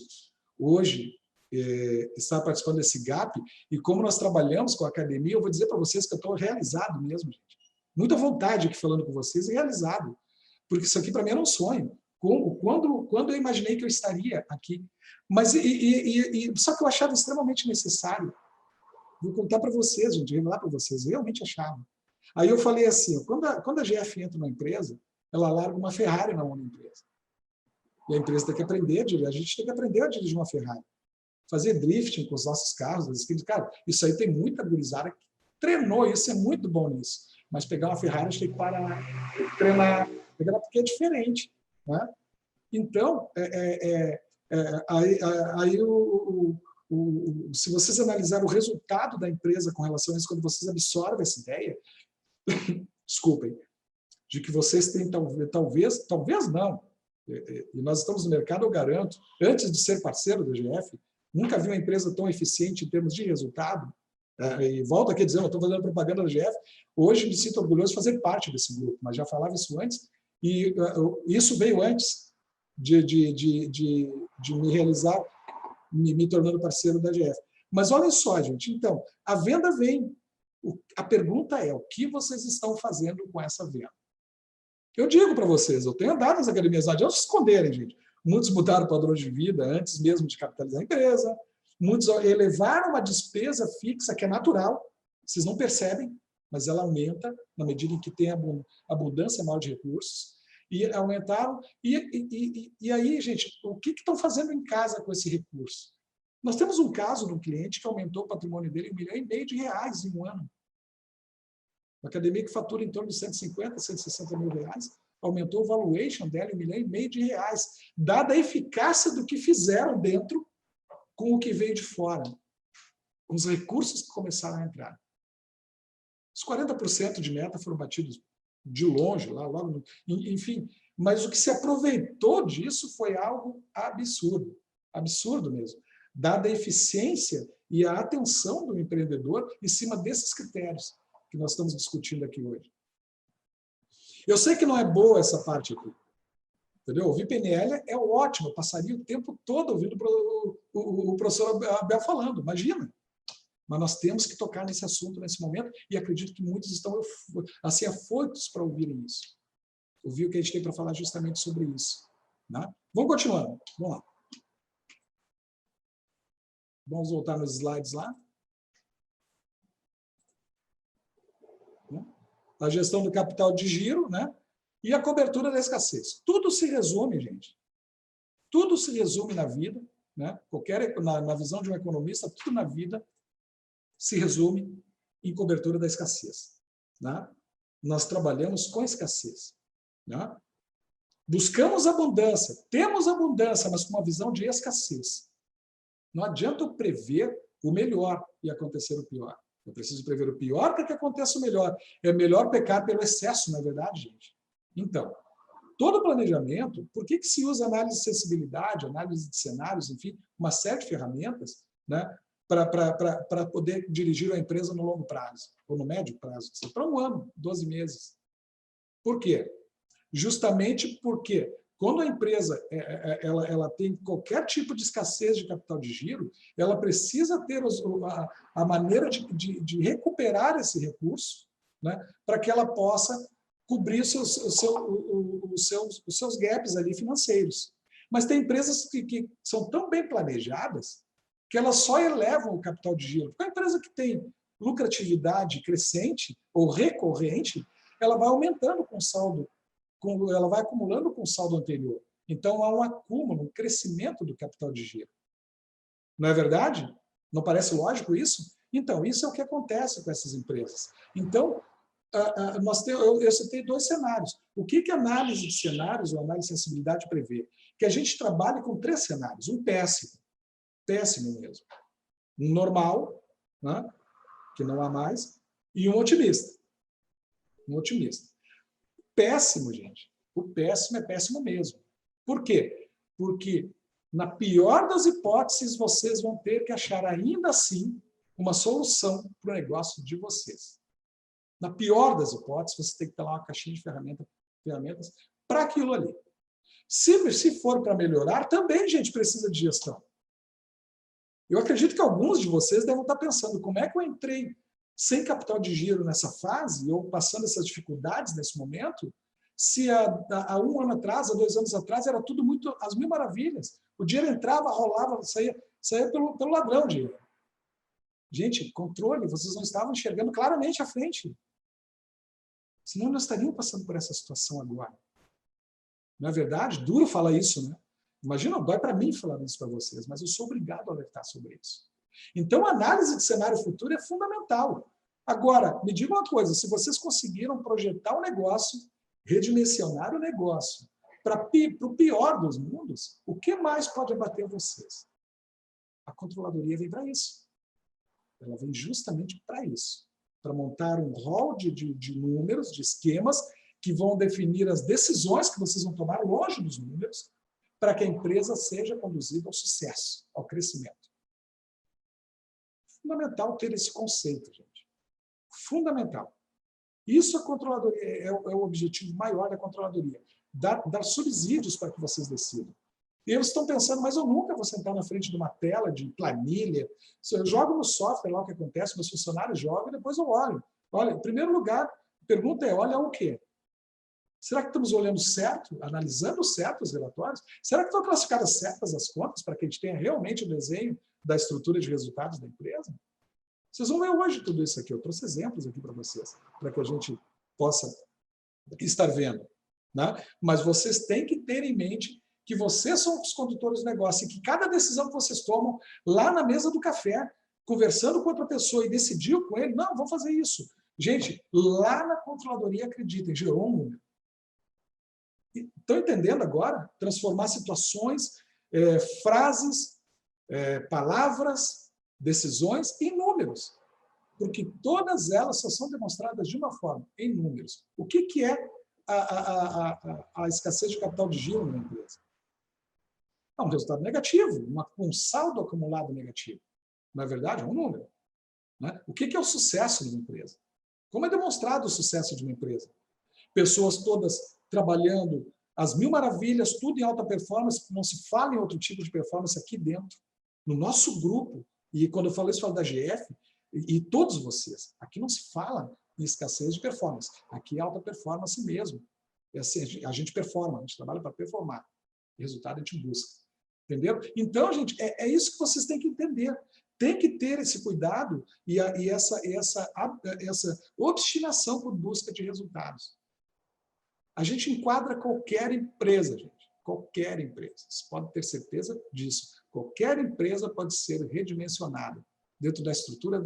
hoje estar participando desse GAP, e como nós trabalhamos com a academia, eu vou dizer para vocês que eu estou realizado mesmo, gente. Muita vontade aqui falando com vocês e realizado. Porque isso aqui para mim era um sonho. Quando eu imaginei que eu estaria aqui. Mas, só que eu achava extremamente necessário. Vou contar para vocês, gente, revelar para vocês. Eu realmente achava. Aí eu falei assim, quando a GF entra na empresa, ela larga uma Ferrari na mão da empresa. E a empresa tem que aprender, a gente tem que aprender a dirigir uma Ferrari. Fazer drifting com os nossos carros. Cara, isso aí tem muita gurizada que treinou, isso é muito bom nisso. Mas pegar uma Ferrari, a gente tem que parar, tem que treinar, porque é diferente. Né? Então, se vocês analisarem o resultado da empresa com relação a isso, quando vocês absorvem essa ideia, desculpem, de que vocês têm talvez não, e nós estamos no mercado, eu garanto, antes de ser parceiro da GF, nunca vi uma empresa tão eficiente em termos de resultado. E volto aqui dizendo, eu estou fazendo propaganda da GF, hoje me sinto orgulhoso de fazer parte desse grupo, mas já falava isso antes, e isso veio antes de me realizar, me tornando parceiro da GF. Mas olha só, gente, então, a venda vem. A pergunta é, o que vocês estão fazendo com essa venda? Eu digo para vocês, eu tenho andado nas academias, não adianta se esconderem, gente. Muitos mudaram padrões de vida antes mesmo de capitalizar a empresa, muitos elevaram uma despesa fixa que é natural, vocês não percebem, mas ela aumenta na medida em que tem abundância maior de recursos, e aumentaram. E aí, gente, o que estão fazendo em casa com esse recurso? Nós temos um caso de um cliente que aumentou o patrimônio dele em R$ 1,5 milhão em um ano. Uma academia que fatura em torno de 150, 160 mil reais, aumentou o valuation dela em R$ 1,5 milhão, dada a eficácia do que fizeram dentro com o que veio de fora, com os recursos que começaram a entrar. Os 40% de meta foram batidos de longe, lá logo, enfim, mas o que se aproveitou disso foi algo absurdo, absurdo mesmo, dada a eficiência e a atenção do empreendedor em cima desses critérios que nós estamos discutindo aqui hoje. Eu sei que não é boa essa parte aqui, entendeu? Ouvir PNL é ótimo, eu passaria o tempo todo ouvindo o professor Abel falando, imagina. Mas nós temos que tocar nesse assunto nesse momento e acredito que muitos estão assim afoitos para ouvirem isso. Ouvir o que a gente tem para falar justamente sobre isso. Né? Vamos continuando. Vamos lá. Vamos voltar nos slides lá. A gestão do capital de giro, né? E a cobertura da escassez. Tudo se resume, gente. Tudo se resume na vida, né? Na visão de um economista, tudo na vida se resume em cobertura da escassez. Né? Nós trabalhamos com escassez. Né? Buscamos abundância, temos abundância, mas com uma visão de escassez. Não adianta eu prever o melhor e acontecer o pior. Eu preciso prever o pior para que aconteça o melhor. É melhor pecar pelo excesso, não é verdade, gente? Então, todo planejamento, por que se usa análise de sensibilidade, análise de cenários, enfim, uma série de ferramentas, né, para poder dirigir a empresa no longo prazo, ou no médio prazo, para 1 ano, 12 meses. Por quê? Justamente porque quando a empresa ela tem qualquer tipo de escassez de capital de giro, ela precisa ter a maneira de recuperar esse recurso, né, para que ela possa cobrir os seus gaps ali financeiros. Mas tem empresas que são tão bem planejadas que elas só elevam o capital de giro. Porque a empresa que tem lucratividade crescente ou recorrente, ela vai aumentando com o saldo, ela vai acumulando com o saldo anterior. Então, há um acúmulo, um crescimento do capital de giro. Não é verdade? Não parece lógico isso? Então, isso é o que acontece com essas empresas. Então, eu citei 2 cenários. O que a análise de cenários, ou análise de sensibilidade, prevê? Que a gente trabalhe com 3 cenários. Um péssimo mesmo. Um normal, né, que não há mais, e um otimista. Um otimista. Péssimo, gente. O péssimo é péssimo mesmo. Por quê? Porque, na pior das hipóteses, vocês vão ter que achar ainda assim uma solução para o negócio de vocês. Na pior das hipóteses, você tem que ter lá uma caixinha de ferramentas para aquilo ali. Se for para melhorar, também, gente, precisa de gestão. Eu acredito que alguns de vocês devem estar pensando, como é que eu entrei sem capital de giro nessa fase, ou passando essas dificuldades nesse momento, se há 1 ano atrás, há 2 anos atrás, era tudo muito às mil maravilhas. O dinheiro entrava, rolava, saía pelo ladrão de dinheiro. Gente, controle, vocês não estavam enxergando claramente à frente. Senão nós estaríamos passando por essa situação agora. Não é verdade? Duro falar isso, né? Imagina, dói para mim falar isso para vocês, mas eu sou obrigado a alertar sobre isso. Então, a análise de cenário futuro é fundamental. Agora, me diga uma coisa, se vocês conseguiram projetar o negócio, redimensionar o negócio, para o pior dos mundos, o que mais pode abater vocês? A controladoria vem para isso. Ela vem justamente para isso. Para montar um rol de números, de esquemas, que vão definir as decisões que vocês vão tomar longe dos números, para que a empresa seja conduzida ao sucesso, ao crescimento. Fundamental ter esse conceito, gente. Fundamental. Isso a controladoria é o objetivo maior da controladoria. Dar subsídios para que vocês decidam. E eles estão pensando, mas eu nunca vou sentar na frente de uma tela de planilha. Eu jogo no software lá o que acontece, meus funcionários jogam e depois eu olho. Olha, em primeiro lugar, a pergunta é, olha o quê? Será que estamos olhando certo, analisando certo os relatórios? Será que estão classificadas certas as contas para que a gente tenha realmente o desenho da estrutura de resultados da empresa? Vocês vão ver hoje tudo isso aqui. Eu trouxe exemplos aqui para vocês, para que a gente possa estar vendo. Né? Mas vocês têm que ter em mente que vocês são os condutores do negócio e que cada decisão que vocês tomam lá na mesa do café, conversando com outra pessoa e decidiu com ele, não, vamos fazer isso. Gente, lá na controladoria, acreditem, gerou um número. Estão entendendo agora? Transformar situações, frases, palavras, decisões em números. Porque todas elas só são demonstradas de uma forma, em números. O que é a escassez de capital de giro na empresa? É um resultado negativo, um saldo acumulado negativo. Não é verdade? É um número. Né? O que é o sucesso de uma empresa? Como é demonstrado o sucesso de uma empresa? Pessoas todas trabalhando às mil maravilhas, tudo em alta performance, não se fala em outro tipo de performance aqui dentro, no nosso grupo, e quando eu falo isso, eu falo da GF, e todos vocês, aqui não se fala em escassez de performance, aqui é alta performance mesmo. É assim, a gente performa, a gente trabalha para performar. Resultado a gente busca. Entendeu? Então, gente, é isso que vocês têm que entender. Tem que ter esse cuidado e essa obstinação por busca de resultados. A gente enquadra qualquer empresa, gente. Qualquer empresa. Vocês podem ter certeza disso. Qualquer empresa pode ser redimensionada dentro da estrutura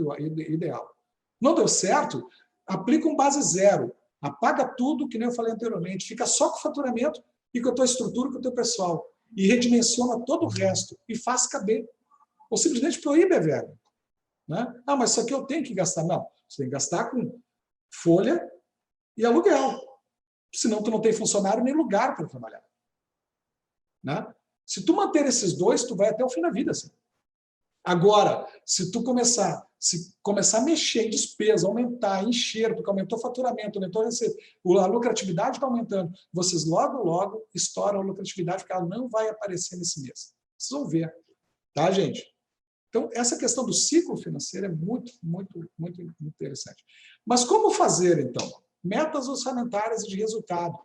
ideal. Não deu certo? Aplica um base zero. Apaga tudo, que nem eu falei anteriormente. Fica só com o faturamento e com a tua estrutura, com o teu pessoal. E redimensiona todo o resto. E faz caber. Ou simplesmente proíbe a verba. Né? Ah, mas isso aqui eu tenho que gastar. Não. Você tem que gastar com folha e aluguel. Senão tu não tem funcionário nem lugar para trabalhar. Né? Se tu manter esses dois, tu vai até o fim da vida. Assim. Agora, se tu começar a mexer em despesa, aumentar, encher, porque aumentou o faturamento, aumentou a lucratividade está aumentando, vocês logo estouram a lucratividade, porque ela não vai aparecer nesse mês. Vocês vão ver. Tá, gente? Então, essa questão do ciclo financeiro é muito interessante. Mas como fazer, então? Metas orçamentárias de resultado.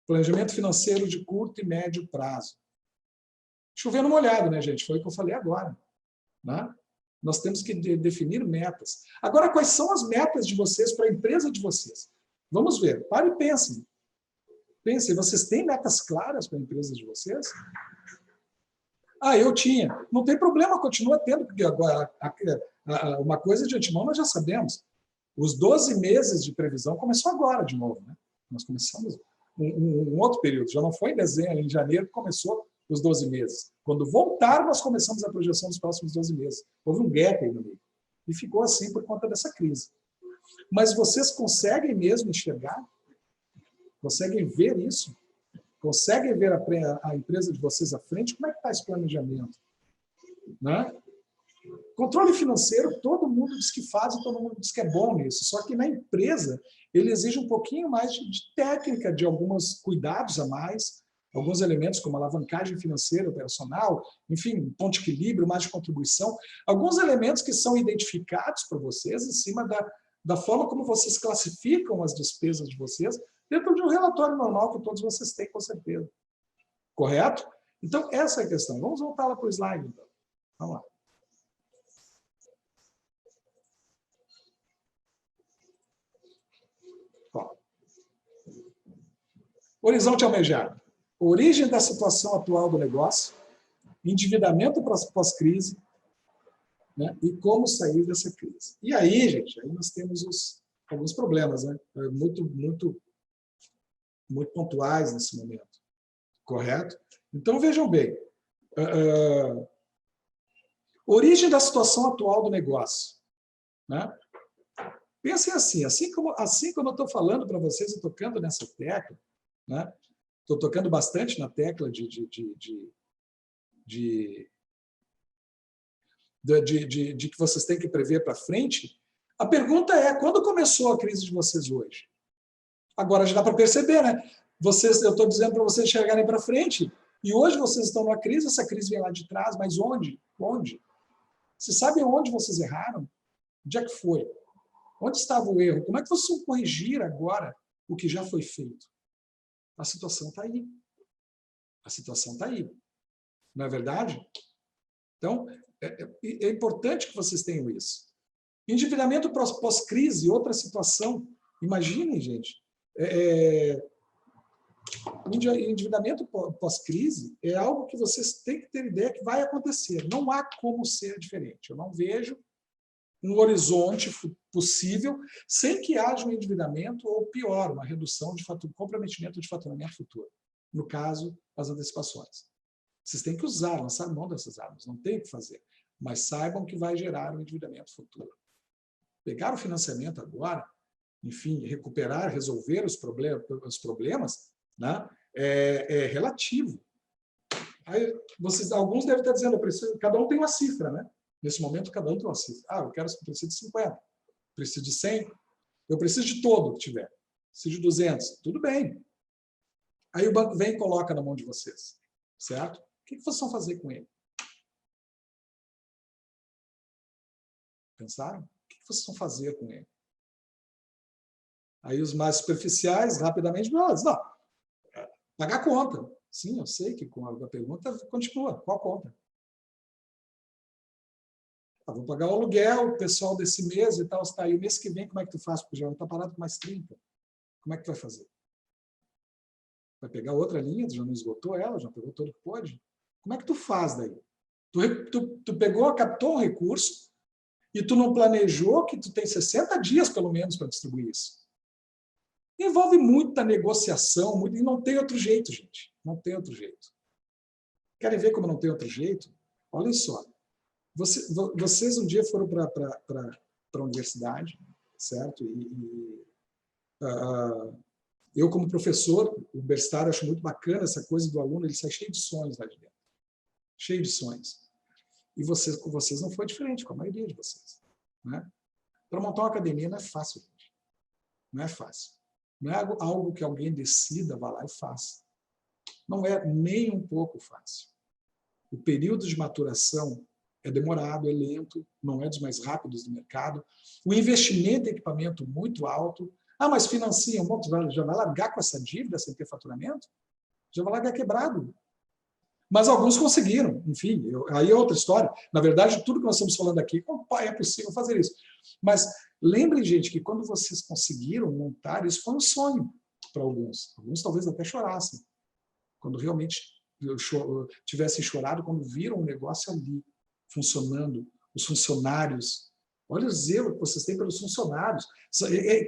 Planejamento financeiro de curto e médio prazo. Chovendo molhado, né, gente? Foi o que eu falei agora. Né? Nós temos que definir metas. Agora, quais são as metas de vocês para a empresa de vocês? Vamos ver. Pare e pensem. Pensem, vocês têm metas claras para a empresa de vocês? Ah, eu tinha. Não tem problema, continua tendo, porque agora uma coisa de antemão nós já sabemos. Os 12 meses de previsão começou agora de novo. Né? Nós começamos um outro período. Já não foi em dezembro, em janeiro que começou os 12 meses. Quando voltar, nós começamos a projeção dos próximos 12 meses. Houve um gap aí no meio. E ficou assim por conta dessa crise. Mas vocês conseguem mesmo enxergar? Conseguem ver isso? Conseguem ver a empresa de vocês à frente? Como é que está esse planejamento? Né? Controle financeiro, todo mundo diz que faz e todo mundo diz que é bom nisso. Só que na empresa, ele exige um pouquinho mais de técnica, de alguns cuidados a mais, alguns elementos como alavancagem financeira, operacional, enfim, ponto de equilíbrio, mais de contribuição, alguns elementos que são identificados para vocês em cima da forma como vocês classificam as despesas de vocês dentro de um relatório normal que todos vocês têm, com certeza. Correto? Então, essa é a questão. Vamos voltar lá para o slide, então. Vamos lá. Ó. Horizonte almejado. Origem da situação atual do negócio, endividamento pós-crise, né? E como sair dessa crise. E aí, gente, aí nós temos alguns problemas, né? Muito pontuais nesse momento. Correto? Então, vejam bem. Origem da situação atual do negócio. Né? Pensem assim como eu estou falando para vocês e tocando nessa tecla, né? Estou tocando bastante na tecla de que vocês têm que prever para frente. A pergunta é, quando começou a crise de vocês hoje? Agora já dá para perceber, né? Eu estou dizendo para vocês chegarem para frente, e hoje vocês estão numa crise, essa crise vem lá de trás, mas onde? Onde? Vocês sabem onde vocês erraram? Onde é que foi? Onde estava o erro? Como é que vocês vão corrigir agora o que já foi feito? A situação está aí. A situação está aí. Não é verdade? Então, é importante que vocês tenham isso. Endividamento pós-crise, outra situação. Imaginem, gente. Endividamento pós-crise é algo que vocês têm que ter ideia que vai acontecer. Não há como ser diferente. Eu não vejo um horizonte possível sem que haja um endividamento ou, pior, uma redução de comprometimento de faturamento futuro. No caso, as antecipações. Vocês têm que usar, lançar mão dessas armas, não tem o que fazer. Mas saibam que vai gerar um endividamento futuro. Pegar o financiamento agora, enfim, recuperar, resolver os problemas, né, é relativo. Aí, alguns devem estar dizendo, cada um tem uma cifra, né? Nesse momento, cada um tem uma cifra. Ah, eu preciso de 50, preciso de 100, eu preciso de todo que tiver. Preciso de 200, tudo bem. Aí o banco vem e coloca na mão de vocês, certo? O que vocês vão fazer com ele? Pensaram? O que vocês vão fazer com ele? Aí os mais superficiais, rapidamente, não, pagar a conta. Sim, eu sei que com a pergunta continua. Qual conta? Vou pagar o aluguel, o pessoal desse mês e tal, está aí. O mês que vem, como é que tu faz? Porque já está parado com mais 30. Como é que tu vai fazer? Vai pegar outra linha, tu já não esgotou ela, já pegou todo que pode? Como é que tu faz daí? Tu pegou, captou um recurso e tu não planejou que tu tem 60 dias, pelo menos, para distribuir isso. Envolve muita negociação, e não tem outro jeito, gente. Não tem outro jeito. Querem ver como não tem outro jeito? Olhem só. Vocês um dia foram para a universidade, certo? Eu, como professor universitário, acho muito bacana essa coisa do aluno, ele sai cheio de sonhos lá de dentro. Cheio de sonhos. E com vocês não foi diferente, com a maioria de vocês. Né? Para montar uma academia não é fácil, gente. Não é fácil. Não é algo que alguém decida, vá lá e faça. Não é nem um pouco fácil. O período de maturação é demorado, é lento, não é dos mais rápidos do mercado. O investimento em equipamento muito alto. Ah, mas financia, já vai largar com essa dívida sem ter faturamento? Já vai largar quebrado. Mas alguns conseguiram, enfim, aí é outra história. Na verdade, tudo que nós estamos falando aqui, é possível fazer isso. Mas lembrem, gente, que quando vocês conseguiram montar, isso foi um sonho para alguns. Alguns talvez até chorassem. Quando realmente tivessem chorado, quando viram o negócio ali, funcionando, os funcionários. Olha o zelo que vocês têm pelos funcionários.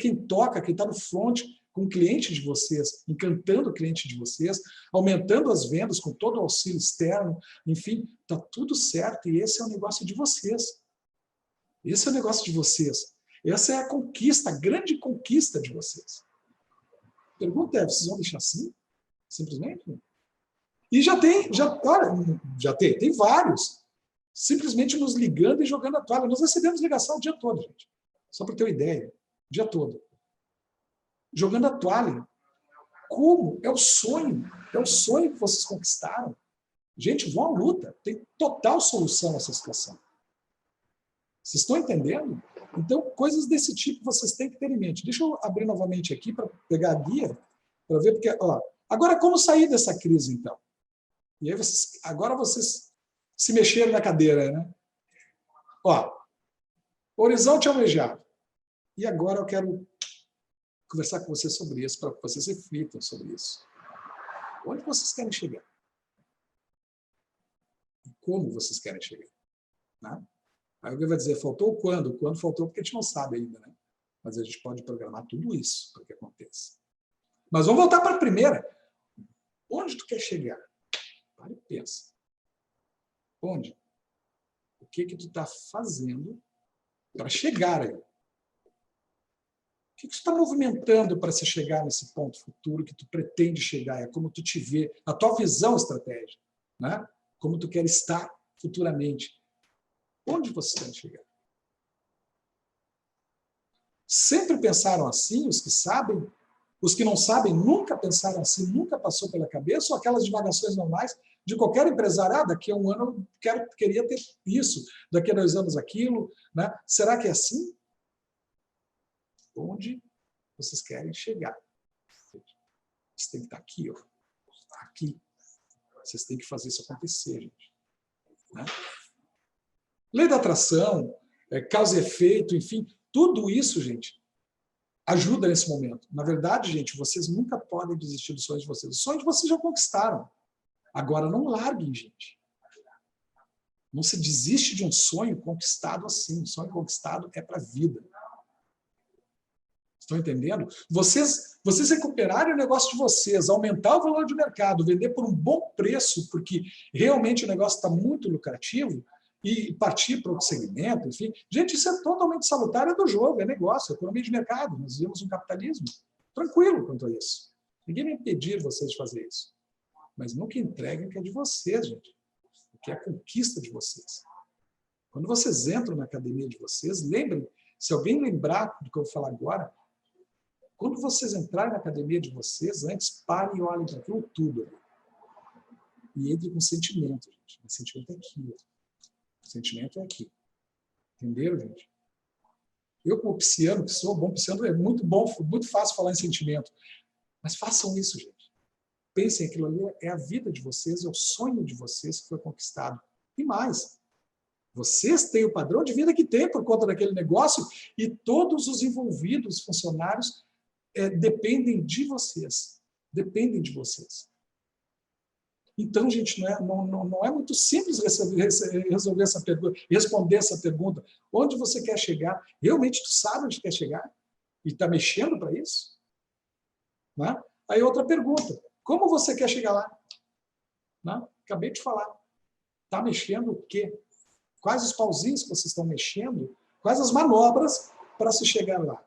Quem toca, quem está no front com o cliente de vocês, encantando o cliente de vocês, aumentando as vendas com todo o auxílio externo, enfim, está tudo certo e esse é o negócio de vocês. Esse é o negócio de vocês. Essa é a conquista, a grande conquista de vocês. A pergunta é, vocês vão deixar assim? Simplesmente? E tem vários. Simplesmente nos ligando e jogando a toalha. Nós recebemos ligação o dia todo, gente. Só para ter uma ideia. O dia todo. Jogando a toalha. Como? É o sonho. É o sonho que vocês conquistaram. Gente, vão à luta. Tem total solução essa situação. Vocês estão entendendo? Então, coisas desse tipo vocês têm que ter em mente. Deixa eu abrir novamente aqui para pegar a guia, para ver, porque, ó, agora como sair dessa crise, então? E aí agora vocês se mexeram na cadeira, né? Ó, horizonte almejado. E agora eu quero conversar com vocês sobre isso, para que vocês reflitam sobre isso. Onde vocês querem chegar? E como vocês querem chegar? Né? Aí alguém vai dizer, faltou quando? O quando faltou porque a gente não sabe ainda, né? Mas a gente pode programar tudo isso para que aconteça. Mas vamos voltar para a primeira. Onde tu quer chegar? Para e pensa. Onde? O que tu está fazendo para chegar aí? O que tu está movimentando para se chegar nesse ponto futuro que tu pretende chegar? É como tu te vê, a tua visão estratégica, né? Como tu quer estar futuramente. Onde você quer chegar? Sempre pensaram assim, os que sabem? Os que não sabem nunca pensaram assim, nunca passou pela cabeça, ou aquelas divagações normais de qualquer empresário, daqui a um ano eu queria ter isso, daqui a 2 anos aquilo, né? Será que é assim? Onde vocês querem chegar? Vocês têm que estar aqui, ó. Aqui. Vocês têm que fazer isso acontecer, gente. Né? Lei da atração, causa e efeito, enfim, tudo isso, gente, ajuda nesse momento. Na verdade, gente, vocês nunca podem desistir dos sonhos de vocês. Os sonhos vocês já conquistaram. Agora, não larguem, gente. Não se desiste de um sonho conquistado assim. Um sonho conquistado é para a vida. Estão entendendo? Vocês recuperarem o negócio de vocês, aumentar o valor de mercado, vender por um bom preço, porque realmente o negócio está muito lucrativo, e partir para outro segmento, enfim. Gente, isso é totalmente salutar, é do jogo, é negócio, é economia de mercado. Nós vivemos um capitalismo tranquilo quanto a isso. Ninguém vai impedir vocês de fazer isso. Mas nunca entreguem o que é de vocês, gente. O que é a conquista de vocês. Quando vocês entram na academia de vocês, lembrem, se alguém lembrar do que eu vou falar agora, quando vocês entrarem na academia de vocês, antes parem e olhem para aquilo tudo. E entrem com sentimento, gente. O sentimento é aqui. O sentimento é aqui. Entenderam, gente? Eu, como pisciano, que sou bom pisciano, é muito bom, muito fácil falar em sentimento. Mas façam isso, gente. Pensem, aquilo ali é a vida de vocês, é o sonho de vocês que foi conquistado. E mais, vocês têm o padrão de vida que tem por conta daquele negócio e todos os envolvidos, funcionários, dependem de vocês. Dependem de vocês. Então, gente, não é muito simples resolver essa pergunta, responder essa pergunta. Onde você quer chegar? Realmente tu sabe onde quer chegar? E está mexendo para isso? Né? Aí outra pergunta. Como você quer chegar lá? Né? Acabei de falar. Está mexendo o quê? Quais os pauzinhos que vocês estão mexendo? Quais as manobras para se chegar lá?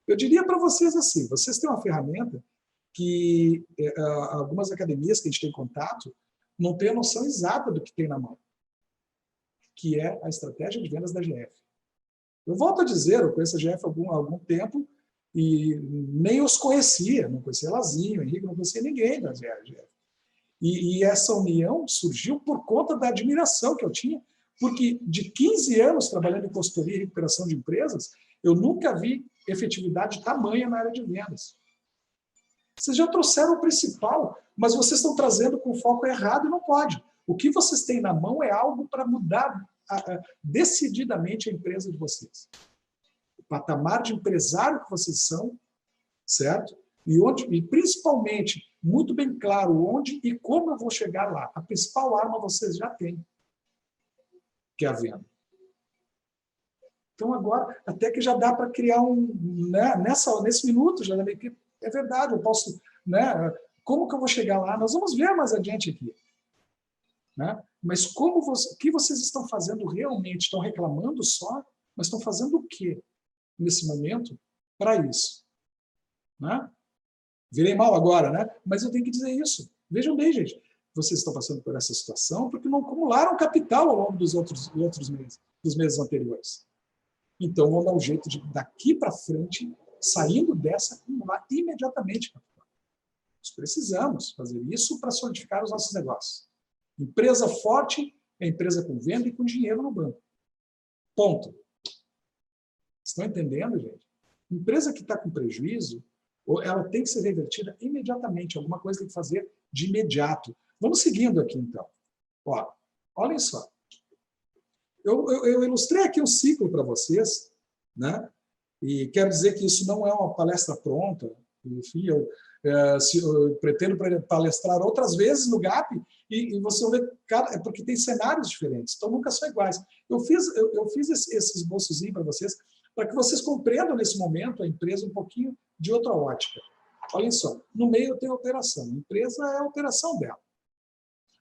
Eu diria para vocês assim, vocês têm uma ferramenta que algumas academias que a gente tem contato não têm a noção exata do que tem na mão, que é a estratégia de vendas da GF. Eu volto a dizer, eu conheço a GF há algum tempo e nem os conhecia, não conhecia Lazinho, Henrique, não conhecia ninguém da GF. E essa união surgiu por conta da admiração que eu tinha, porque de 15 anos trabalhando em consultoria e recuperação de empresas, eu nunca vi efetividade tamanha na área de vendas. Vocês já trouxeram o principal, mas vocês estão trazendo com foco errado e não pode. O que vocês têm na mão é algo para mudar decididamente a empresa de vocês. O patamar de empresário que vocês são, certo? E principalmente, muito bem claro onde e como eu vou chegar lá. A principal arma vocês já têm, que é a venda. Então, agora, até que já dá para criar nesse minuto, já é verdade, eu posso, né? Como que eu vou chegar lá? Nós vamos ver mais adiante aqui. Né? Mas o que vocês estão fazendo realmente? Estão reclamando só? Mas estão fazendo o quê nesse momento para isso? Né? Virei mal agora, né? Mas eu tenho que dizer isso. Vejam bem, gente. Vocês estão passando por essa situação porque não acumularam capital ao longo dos outros meses, dos meses anteriores. Então, vão dar um jeito de, daqui para frente, saindo dessa, acumular imediatamente capital. Nós precisamos fazer isso para solidificar os nossos negócios. Empresa forte é empresa com venda e com dinheiro no banco. Ponto. Estão entendendo, gente? Empresa que está com prejuízo, ela tem que ser revertida imediatamente. Alguma coisa tem que fazer de imediato. Vamos seguindo aqui, então. Ó, olhem só. Eu ilustrei aqui um ciclo para vocês, né? E quero dizer que isso não é uma palestra pronta. Enfim, eu pretendo palestrar outras vezes no GAP e você vai ver, porque tem cenários diferentes, então nunca são iguais. Eu fiz esse esboçozinho para vocês, para que vocês compreendam nesse momento a empresa um pouquinho de outra ótica. Olhem só, no meio tem a operação. A empresa é a operação dela.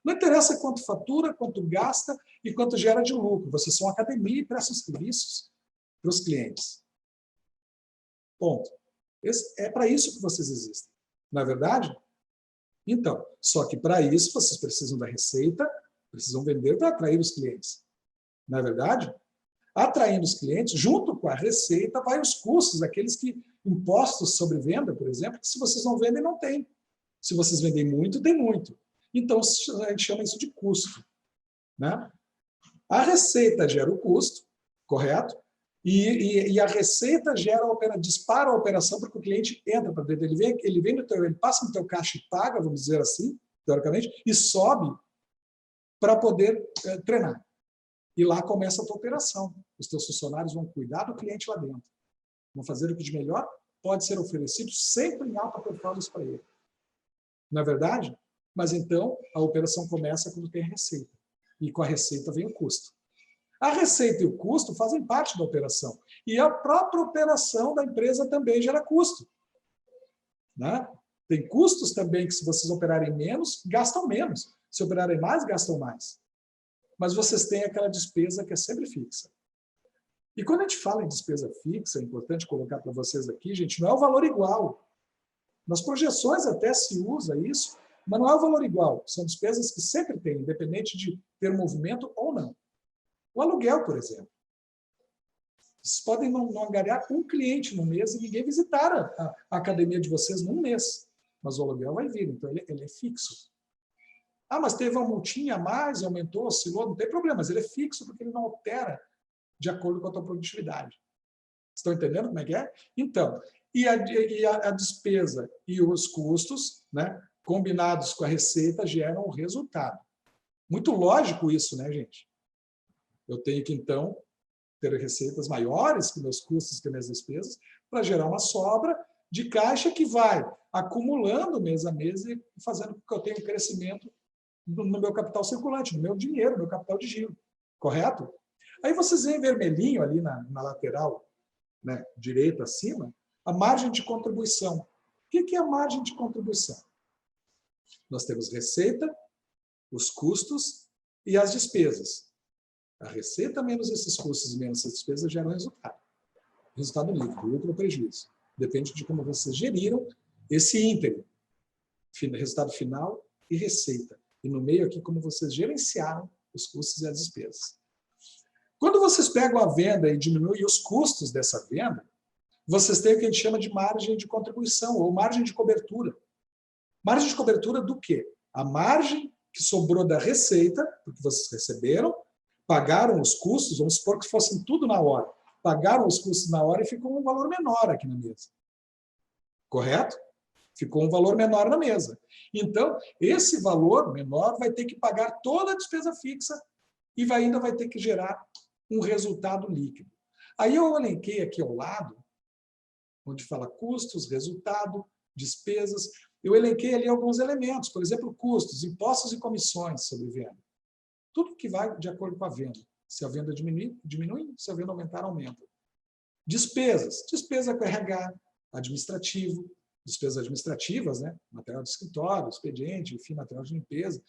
Não interessa quanto fatura, quanto gasta e quanto gera de lucro. Vocês são academia e prestam serviços para os clientes. Ponto. É para isso que vocês existem. Não é verdade? Então, só que para isso vocês precisam da receita, precisam vender para atrair os clientes. Não é verdade? Atraindo os clientes, junto com a receita, vai os custos, aqueles que impostos sobre venda, por exemplo, que se vocês não vendem, não tem. Se vocês vendem muito, tem muito. Então, a gente chama isso de custo. Né? A receita gera o custo, correto? E a receita dispara a operação porque o cliente entra para dentro. Ele passa no teu caixa e paga, vamos dizer assim, teoricamente, e sobe para poder treinar. E lá começa a tua operação. Os teus funcionários vão cuidar do cliente lá dentro. Vão fazer o que de melhor pode ser oferecido, sempre em alta performance para ele. Não é verdade? Mas então a operação começa quando tem receita. E com a receita vem o custo. A receita e o custo fazem parte da operação. E a própria operação da empresa também gera custo. Né? Tem custos também que, se vocês operarem menos, gastam menos. Se operarem mais, gastam mais. Mas vocês têm aquela despesa que é sempre fixa. E quando a gente fala em despesa fixa, é importante colocar para vocês aqui, gente, não é o valor igual. Nas projeções até se usa isso, mas não é o valor igual. São despesas que sempre tem, independente de ter movimento ou não. O aluguel, por exemplo. Vocês podem não angariar um cliente no mês e ninguém visitar a academia de vocês num mês. Mas o aluguel vai vir, então ele é fixo. Ah, mas teve uma multinha a mais, aumentou, oscilou, não tem problema, mas ele é fixo porque ele não altera de acordo com a tua produtividade. Estão entendendo como é que é? Então, e a despesa e os custos, né, combinados com a receita, geram o resultado. Muito lógico isso, né, gente? Eu tenho que, então, ter receitas maiores que meus custos, que minhas despesas, para gerar uma sobra de caixa que vai acumulando mês a mês e fazendo com que eu tenha um crescimento no meu capital circulante, no meu dinheiro, no meu capital de giro. Correto? Aí vocês veem vermelhinho ali na lateral, né, direita acima, a margem de contribuição. O que é a margem de contribuição? Nós temos receita, os custos e as despesas. A receita menos esses custos menos essas despesas gera um resultado. Resultado líquido, lucro ou prejuízo. Depende de como vocês geriram esse íntegro. Resultado final e receita. E no meio aqui, como vocês gerenciaram os custos e as despesas. Quando vocês pegam a venda e diminuem os custos dessa venda, vocês têm o que a gente chama de margem de contribuição ou margem de cobertura. Margem de cobertura do quê? A margem que sobrou da receita, porque vocês receberam, pagaram os custos, vamos supor que fossem tudo na hora. Pagaram os custos na hora e ficou um valor menor aqui na mesa. Correto? Ficou um valor menor na mesa. Então, esse valor menor vai ter que pagar toda a despesa fixa e ainda vai ter que gerar um resultado líquido. Aí eu elenquei aqui ao lado, onde fala custos, resultado, despesas, eu elenquei ali alguns elementos, por exemplo, custos, impostos e comissões sobre venda. Tudo que vai de acordo com a venda. Se a venda diminuir, diminui, se a venda aumentar, aumenta. Despesas, despesa com RH, administrativo, despesas administrativas, né? Material de escritório, expediente, enfim, material de limpeza.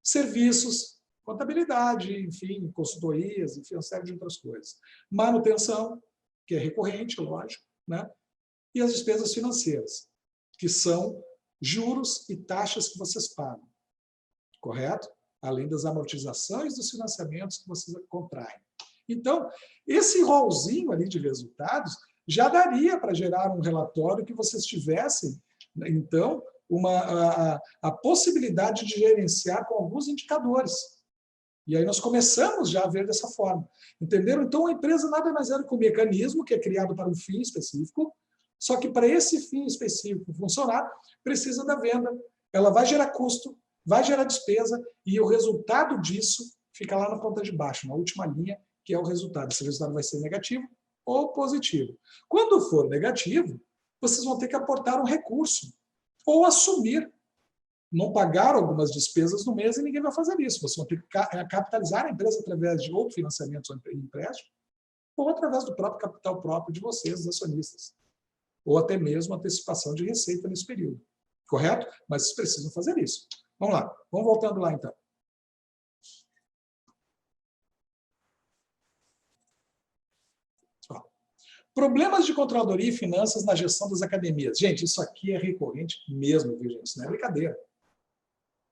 Serviços, contabilidade, enfim, consultorias, enfim, uma série de outras coisas. Manutenção, que é recorrente, lógico, né? E as despesas financeiras, que são juros e taxas que vocês pagam. Correto? Além das amortizações dos financiamentos que vocês contraem. Então, esse rolzinho ali de resultados já daria para gerar um relatório que vocês tivessem, então, a possibilidade de gerenciar com alguns indicadores. E aí nós começamos já a ver dessa forma. Entenderam? Então, a empresa nada mais é que um mecanismo que é criado para um fim específico, só que para esse fim específico funcionar, precisa da venda. Ela vai gerar custo, vai gerar despesa, e o resultado disso fica lá na ponta de baixo, na última linha, que é o resultado. Esse resultado vai ser negativo ou positivo. Quando for negativo, vocês vão ter que aportar um recurso, ou assumir, não pagar algumas despesas no mês, e ninguém vai fazer isso. Vocês vão ter que capitalizar a empresa através de outro financiamento ou empréstimo, ou através do próprio capital próprio de vocês, os acionistas. Ou até mesmo antecipação de receita nesse período. Correto? Mas vocês precisam fazer isso. Vamos lá, vamos voltando lá então. Ó. Problemas de controladoria e finanças na gestão das academias. Gente, isso aqui é recorrente mesmo, viu, gente? Isso não é brincadeira.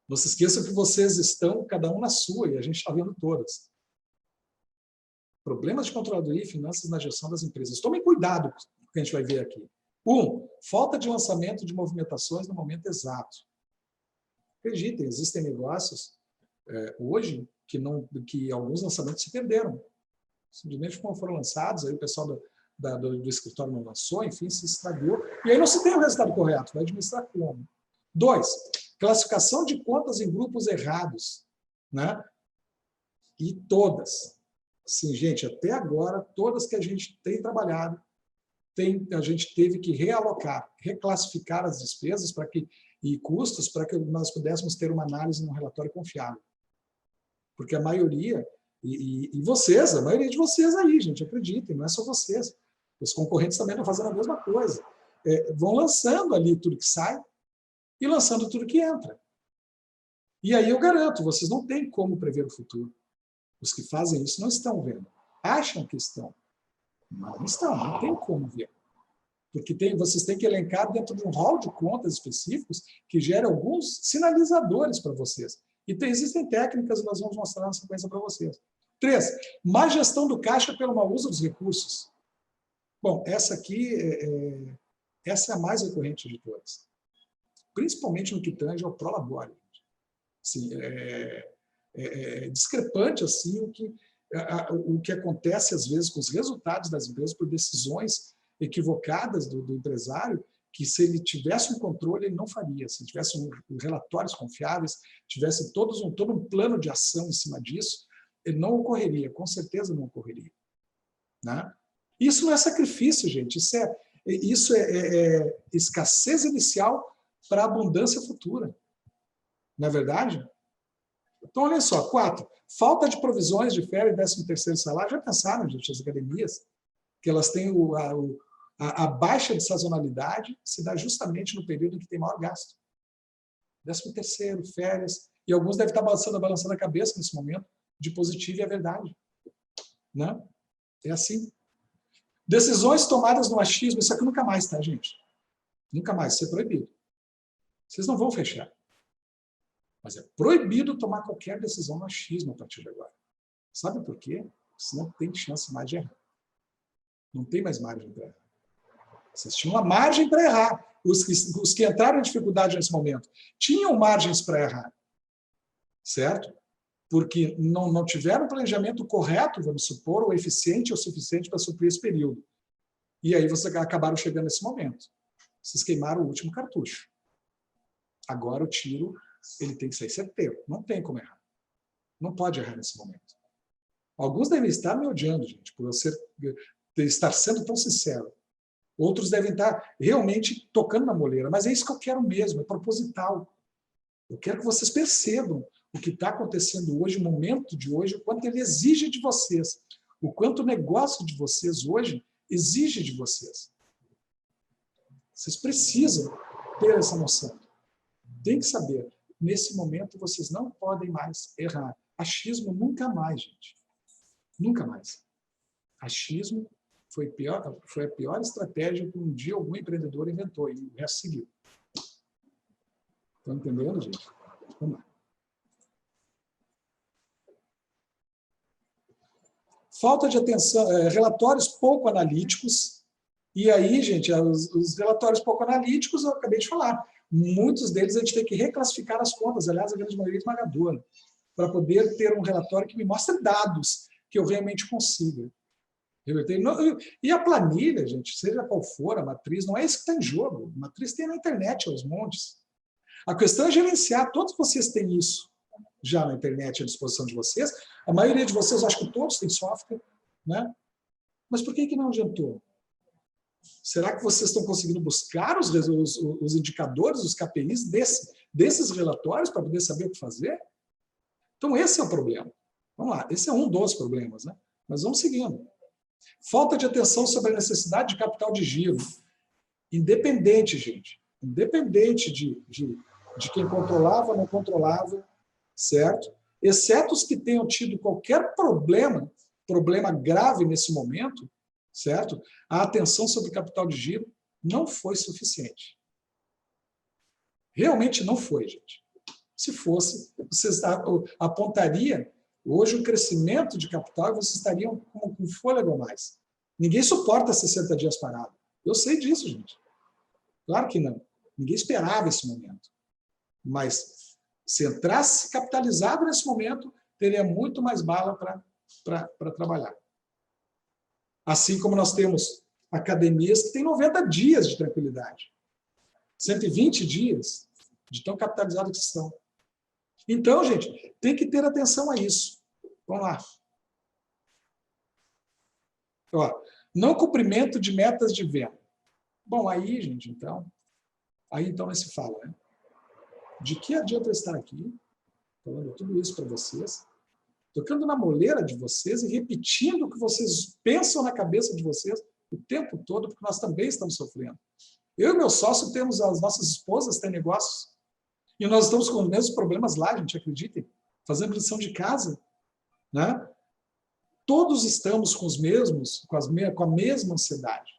Não se esqueçam que vocês estão, cada um na sua, e a gente está vendo todas. Problemas de controladoria e finanças na gestão das empresas. Tomem cuidado com o que a gente vai ver aqui. 1. Falta de lançamento de movimentações no momento exato. Acreditem, existem negócios hoje que alguns lançamentos se perderam. Simplesmente como foram lançados, aí o pessoal do escritório não lançou, enfim, se estragou. E aí não se tem o resultado correto, vai administrar como? 2. Classificação de contas em grupos errados. Né? E todas. Assim, gente, até agora, todas que a gente tem trabalhado, a gente teve que realocar, reclassificar as despesas e custos para que nós pudéssemos ter uma análise num relatório confiável. Porque a maioria, a maioria de vocês aí, gente, acreditem, não é só vocês. Os concorrentes também estão fazendo a mesma coisa. Vão lançando ali tudo que sai e lançando tudo que entra. E aí eu garanto, vocês não têm como prever o futuro. Os que fazem isso não estão vendo. Acham que estão. Mas não estão, não tem como ver. Porque vocês têm que elencar dentro de um hall de contas específicos que gera alguns sinalizadores para vocês. E existem técnicas, nós vamos mostrar na sequência para vocês. 3. Má gestão do caixa pelo mau uso dos recursos. Bom, essa aqui essa é a mais recorrente de todas. Principalmente no que tange ao prolabore. Assim, é discrepante assim, o que acontece às vezes com os resultados das empresas por decisões equivocadas do empresário, que se ele tivesse um controle, ele não faria. Se tivesse relatórios confiáveis, tivesse todo um plano de ação em cima disso, ele não ocorreria, com certeza não ocorreria. Né? Isso não é sacrifício, gente. Isso é escassez inicial para abundância futura. Não é verdade? Então, olha só. 4. Falta de provisões de férias e 13º salário. Já pensaram, gente, as academias? Que elas têm a baixa de sazonalidade se dá justamente no período em que tem maior gasto. 13º, férias. E alguns devem estar balançando a cabeça nesse momento de positivo e é verdade. Né? É assim. Decisões tomadas no achismo, isso aqui nunca mais, tá, gente? Nunca mais, isso é proibido. Vocês não vão fechar. Mas é proibido tomar qualquer decisão no achismo a partir de agora. Sabe por quê? Senão não tem chance mais de errar. Não tem mais margem para errar. Vocês tinham uma margem para errar. Os que entraram em dificuldade nesse momento tinham margens para errar. Certo? Porque não tiveram planejamento correto, vamos supor, ou eficiente ou suficiente para suprir esse período. E aí vocês acabaram chegando nesse momento. Vocês queimaram o último cartucho. Agora o tiro ele tem que ser certeiro. Não tem como errar. Não pode errar nesse momento. Alguns devem estar me odiando, gente, por eu estar sendo tão sincero. Outros devem estar realmente tocando na moleira. Mas é isso que eu quero mesmo, é proposital. Eu quero que vocês percebam o que está acontecendo hoje, o momento de hoje, o quanto ele exige de vocês, o quanto o negócio de vocês hoje exige de vocês. Vocês precisam ter essa noção. Tem que saber, nesse momento vocês não podem mais errar. Achismo nunca mais, gente. Nunca mais. Achismo foi a pior estratégia que um dia algum empreendedor inventou e o resto seguiu. Estão entendendo, gente? Vamos lá. Falta de atenção, relatórios pouco analíticos. E aí, gente, os relatórios pouco analíticos, eu acabei de falar, muitos deles a gente tem que reclassificar as contas, aliás, a grande maioria esmagadora, para poder ter um relatório que me mostre dados que eu realmente consiga. E a planilha, gente, seja qual for a matriz, não é isso que está em jogo. A matriz tem na internet aos montes. A questão é gerenciar, todos vocês têm isso já na internet à disposição de vocês. A maioria de vocês, acho que todos têm software, né? Mas por que não adiantou? Será que vocês estão conseguindo buscar os indicadores, os KPIs desses relatórios para poder saber o que fazer? Então, esse é o problema. Vamos lá, esse é um dos problemas, né? Mas vamos seguindo. Falta de atenção sobre a necessidade de capital de giro. Independente, gente. Independente de quem controlava ou não controlava, certo? Exceto os que tenham tido qualquer problema grave nesse momento, certo? A atenção sobre capital de giro não foi suficiente. Realmente não foi, gente. Se fosse, vocês apontariam hoje o crescimento de capital e vocês estariam com fôlego a mais. Ninguém suporta 60 dias parado. Eu sei disso, gente. Claro que não. Ninguém esperava esse momento. Mas se entrasse capitalizado nesse momento, teria muito mais bala para trabalhar. Assim como nós temos academias que têm 90 dias de tranquilidade. 120 dias de tão capitalizados que estão. Então, gente, tem que ter atenção a isso. Vamos lá. Ó, não cumprimento de metas de venda. Bom, aí, gente, então não se fala, né? De que adianta eu estar aqui, falando tudo isso para vocês, tocando na moleira de vocês e repetindo o que vocês pensam na cabeça de vocês o tempo todo, porque nós também estamos sofrendo. Eu e meu sócio temos, as nossas esposas têm negócios, e nós estamos com os mesmos problemas lá, gente, acreditem, fazendo lição de casa, né? Todos estamos com a mesma ansiedade.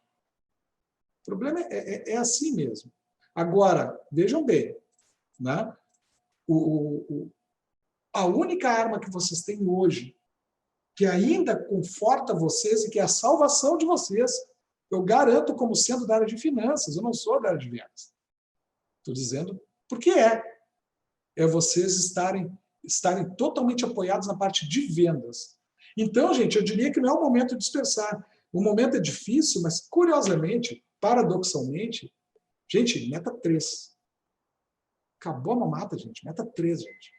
O problema é assim mesmo. Agora, vejam bem, né? A única arma que vocês têm hoje, que ainda conforta vocês e que é a salvação de vocês, eu garanto como sendo da área de finanças, eu não sou da área de vendas. Estou dizendo porque é vocês estarem totalmente apoiados na parte de vendas. Então, gente, eu diria que não é o momento de dispersar. O momento é difícil, mas, curiosamente, paradoxalmente, Gente, meta 3. Acabou a mamata, gente. Meta 3, gente.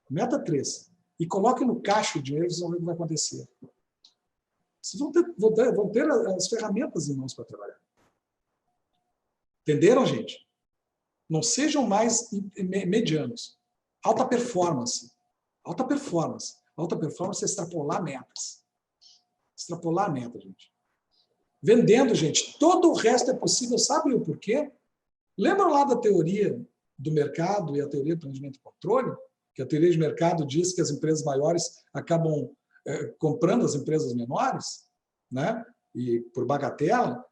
Meta 3. E coloque no caixa o dinheiro, vocês vão ver o que vai acontecer. Vocês vão ter as ferramentas em mãos para trabalhar. Entenderam, gente? Não sejam mais medianos. Alta performance. Alta performance. Alta performance é extrapolar metas. Extrapolar meta, gente. Vendendo, gente, todo o resto é possível. Sabe o porquê? Lembram lá da teoria do mercado e a teoria do planejamento e controle? Que a teoria de mercado diz que as empresas maiores acabam comprando as empresas menores, né? E por bagatela.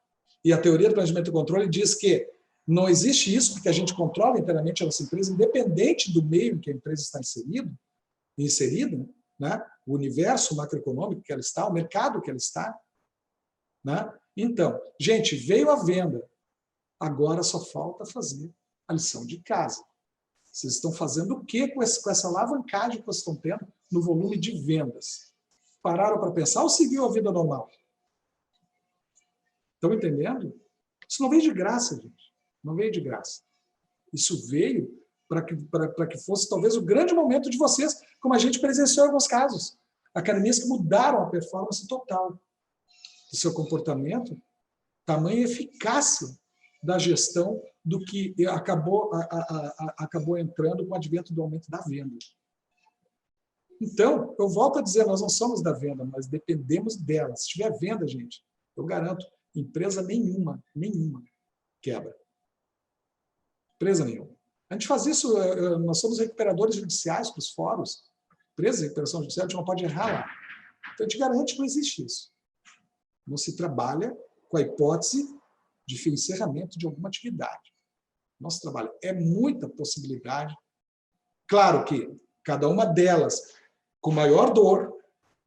E a teoria do planejamento e controle diz que não existe isso porque a gente controla inteiramente a nossa empresa, independente do meio em que a empresa está inserida, né? O universo macroeconômico que ela está, o mercado que ela está. Né? Então, gente, veio a venda. Agora só falta fazer a lição de casa. Vocês estão fazendo o quê com essa alavancagem que vocês estão tendo no volume de vendas? Pararam para pensar ou seguiu a vida normal? Estão entendendo? Isso não veio de graça, gente. Não veio de graça. Isso veio para que fosse talvez o grande momento de vocês, como a gente presenciou em alguns casos. Academias que mudaram a performance total do seu comportamento, tamanha eficácia da gestão do que acabou entrando com o advento do aumento da venda. Então, eu volto a dizer, nós não somos da venda, mas dependemos dela. Se tiver venda, gente, eu garanto, empresa nenhuma quebra. Empresa nenhuma. A gente faz isso, nós somos recuperadores judiciais para os fóruns. Empresa de recuperação judicial, a gente não pode errar lá. Então, a gente garante que não existe isso. Não se trabalha com a hipótese de encerramento de alguma atividade. Nosso trabalho é muita possibilidade. Claro que cada uma delas com maior dor,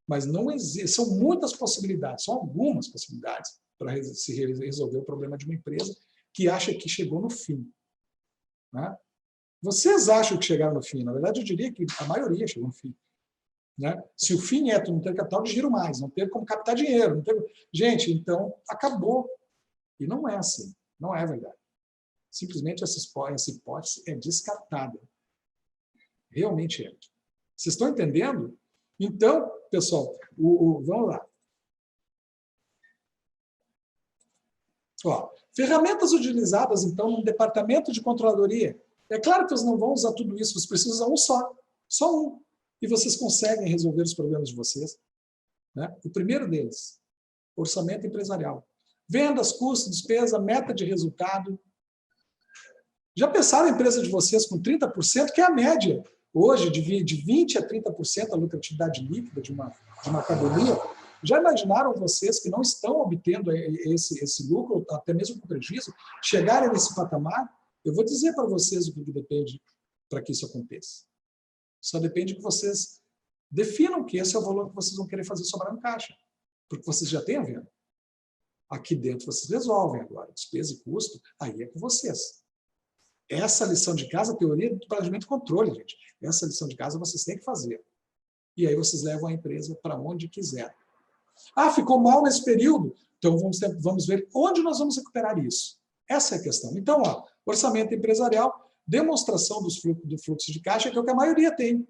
mas não existe, são muitas possibilidades, são algumas possibilidades para se resolver o problema de uma empresa que acha que chegou no fim. Né? Vocês acham que chegaram no fim? Na verdade, eu diria que a maioria chegou no fim. Né? Se o fim é tu não ter capital de giro mais, não ter como captar dinheiro. Não ter... Gente, então acabou. E não é assim. Não é verdade. Simplesmente essa hipótese é descartada. Realmente é. Vocês estão entendendo? Então, pessoal, vamos lá. Ó, ferramentas utilizadas, então, no departamento de controladoria. É claro que vocês não vão usar tudo isso, vocês precisam usar um só. Só um. E vocês conseguem resolver os problemas de vocês. Né? O primeiro deles, orçamento empresarial. Vendas, custo, despesa, meta de resultado. Já pensaram a empresa de vocês com 30%, que é a média hoje, de 20% a 30% a lucratividade líquida de uma academia? Já imaginaram vocês que não estão obtendo esse lucro, até mesmo com prejuízo, chegarem nesse patamar? Eu vou dizer para vocês o que depende para que isso aconteça. Só depende que vocês definam que esse é o valor que vocês vão querer fazer sobrar no caixa. Porque vocês já têm a venda. Aqui dentro vocês resolvem agora. Despesa e custo, aí é com vocês. Essa lição de casa, a teoria do planejamento e controle, gente. Essa lição de casa vocês têm que fazer. E aí vocês levam a empresa para onde quiser. Ah, ficou mal nesse período? Então vamos ver onde nós vamos recuperar isso. Essa é a questão. Então, ó, orçamento empresarial, demonstração do fluxo de caixa, que é o que a maioria tem.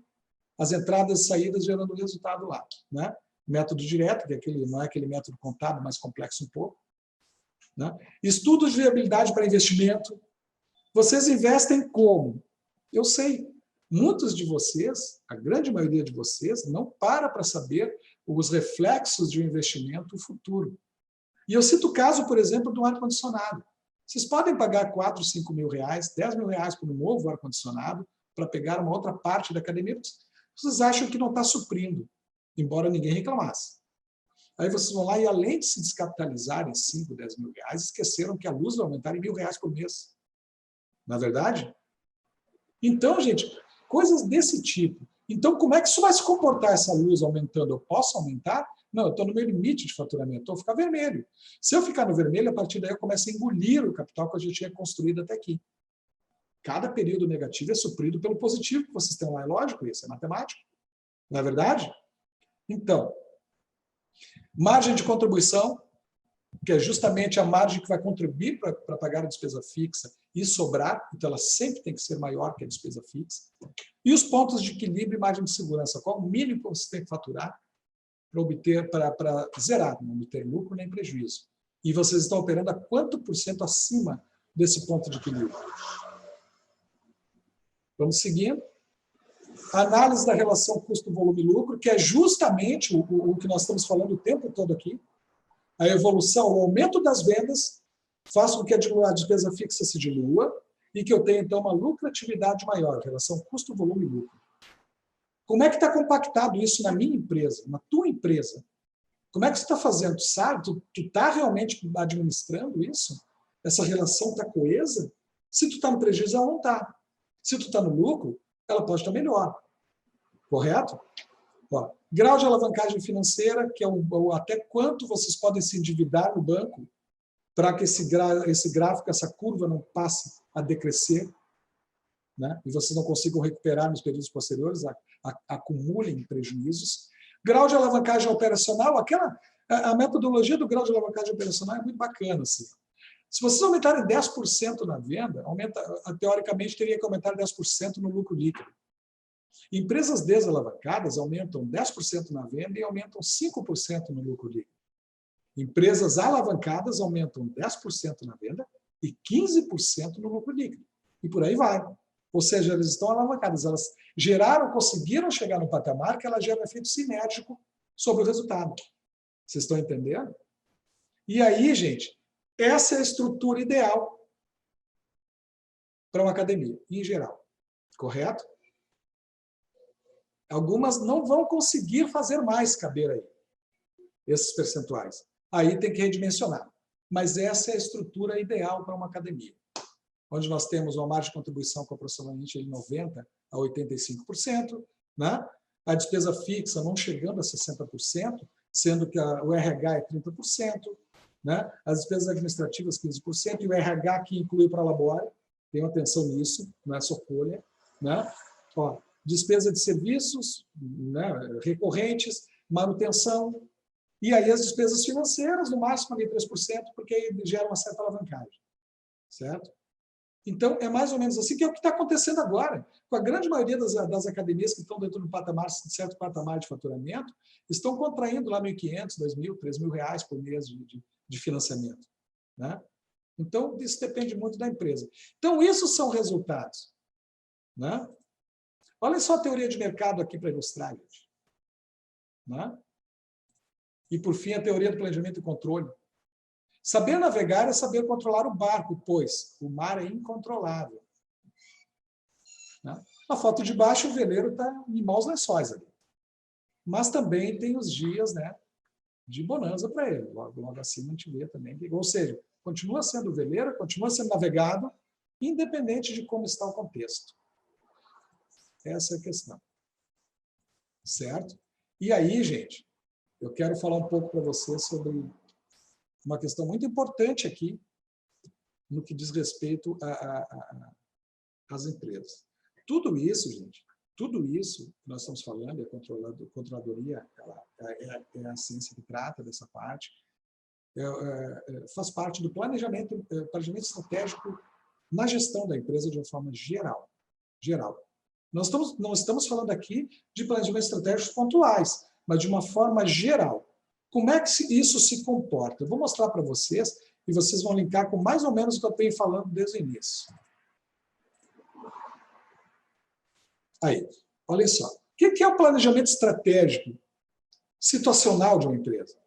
As entradas e saídas gerando resultado lá. Né? Método direto, que não é aquele método contábil, mais complexo um pouco. Né? Estudos de viabilidade para investimento. Vocês investem como? Eu sei. Muitos de vocês, a grande maioria de vocês, não para saber os reflexos de um investimento futuro. E eu cito o caso, por exemplo, do ar-condicionado. Vocês podem pagar 4, 5 mil reais, 10 mil reais por um novo ar-condicionado para pegar uma outra parte da academia. Vocês acham que não está suprindo, embora ninguém reclamasse. Aí vocês vão lá e, além de se descapitalizar em 5, 10 mil reais, esqueceram que a luz vai aumentar em R$1.000 por mês. Não é verdade? Então, gente, coisas desse tipo. Então, como é que isso vai se comportar, essa luz aumentando? Eu posso aumentar? Não, eu estou no meu limite de faturamento, eu vou ficar vermelho. Se eu ficar no vermelho, a partir daí eu começo a engolir o capital que eu já tinha construído até aqui. Cada período negativo é suprido pelo positivo que vocês têm lá. É lógico isso, é matemático. Não é verdade? Então, margem de contribuição. que é justamente a margem que vai contribuir para pagar a despesa fixa e sobrar, então ela sempre tem que ser maior que a despesa fixa. E os pontos de equilíbrio e margem de segurança, qual o mínimo que você tem que faturar para zerar, não ter lucro nem prejuízo. E vocês estão operando a quanto por cento acima desse ponto de equilíbrio? Vamos seguindo. Análise da relação custo-volume-lucro, que é justamente o que nós estamos falando o tempo todo aqui. A evolução, o aumento das vendas faz com que a despesa fixa se dilua e que eu tenha, então, uma lucratividade maior, relação custo-volume-lucro. Como é que está compactado isso na minha empresa, na tua empresa? Como é que você está fazendo? Tu sabe? Tu está realmente administrando isso? Essa relação está coesa? Se tu está no prejuízo, ela não está. Se tu está no lucro, ela pode estar melhor. Correto? Ó, grau de alavancagem financeira, que é até quanto vocês podem se endividar no banco para que esse gráfico, essa curva não passe a decrescer, né? E vocês não consigam recuperar nos períodos posteriores, acumulem prejuízos. Grau de alavancagem operacional, a metodologia do grau de alavancagem operacional é muito bacana. Assim. Se vocês aumentarem 10% na venda, teoricamente teria que aumentar 10% no lucro líquido. Empresas desalavancadas aumentam 10% na venda e aumentam 5% no lucro líquido. Empresas alavancadas aumentam 10% na venda e 15% no lucro líquido. E por aí vai. Ou seja, elas estão alavancadas. Elas conseguiram chegar no patamar que ela gera um efeito sinérgico sobre o resultado. Vocês estão entendendo? E aí, gente, essa é a estrutura ideal para uma academia, em geral. Correto? Algumas não vão conseguir fazer mais caber aí, esses percentuais. Aí tem que redimensionar. Mas essa é a estrutura ideal para uma academia, onde nós temos uma margem de contribuição com aproximadamente 90% a 85%, né? A despesa fixa não chegando a 60%, sendo que o RH é 30%, né? As despesas administrativas 15%, e o RH que inclui para a labore, tenham atenção nisso, não é só folha, né? Ó, despesa de serviços, né, recorrentes, manutenção, e aí as despesas financeiras, no máximo ali 3%, porque aí gera uma certa alavancagem. Certo? Então, é mais ou menos assim que é o que está acontecendo agora. Com a grande maioria das academias que estão dentro de um certo patamar de faturamento, estão contraindo lá R$1.500, R$2.000, R$3.000 por mês de financiamento. Né? Então, isso depende muito da empresa. Então, isso são resultados. Né? Olha só a teoria de mercado aqui para ilustrar, gente. Né? E, por fim, a teoria do planejamento e controle. Saber navegar é saber controlar o barco, pois o mar é incontrolável. Né? Na foto de baixo, o veleiro está em maus lençóis ali. Mas também tem os dias, né, de bonança para ele. Logo acima a gente vê também. Ou seja, continua sendo veleiro, continua sendo navegado, independente de como está o contexto. Essa é a questão. Certo? E aí, gente, eu quero falar um pouco para vocês sobre uma questão muito importante aqui, no que diz respeito às empresas. Tudo isso, gente, tudo isso que nós estamos falando, a controladoria é a ciência que trata dessa parte, faz parte do planejamento estratégico na gestão da empresa de uma forma geral. Nós não estamos falando aqui de planejamentos estratégicos pontuais, mas de uma forma geral. Como é que isso se comporta? Eu vou mostrar para vocês e vocês vão linkar com mais ou menos o que eu venho falando desde o início. Aí, olha só. O que é o planejamento estratégico situacional de uma empresa?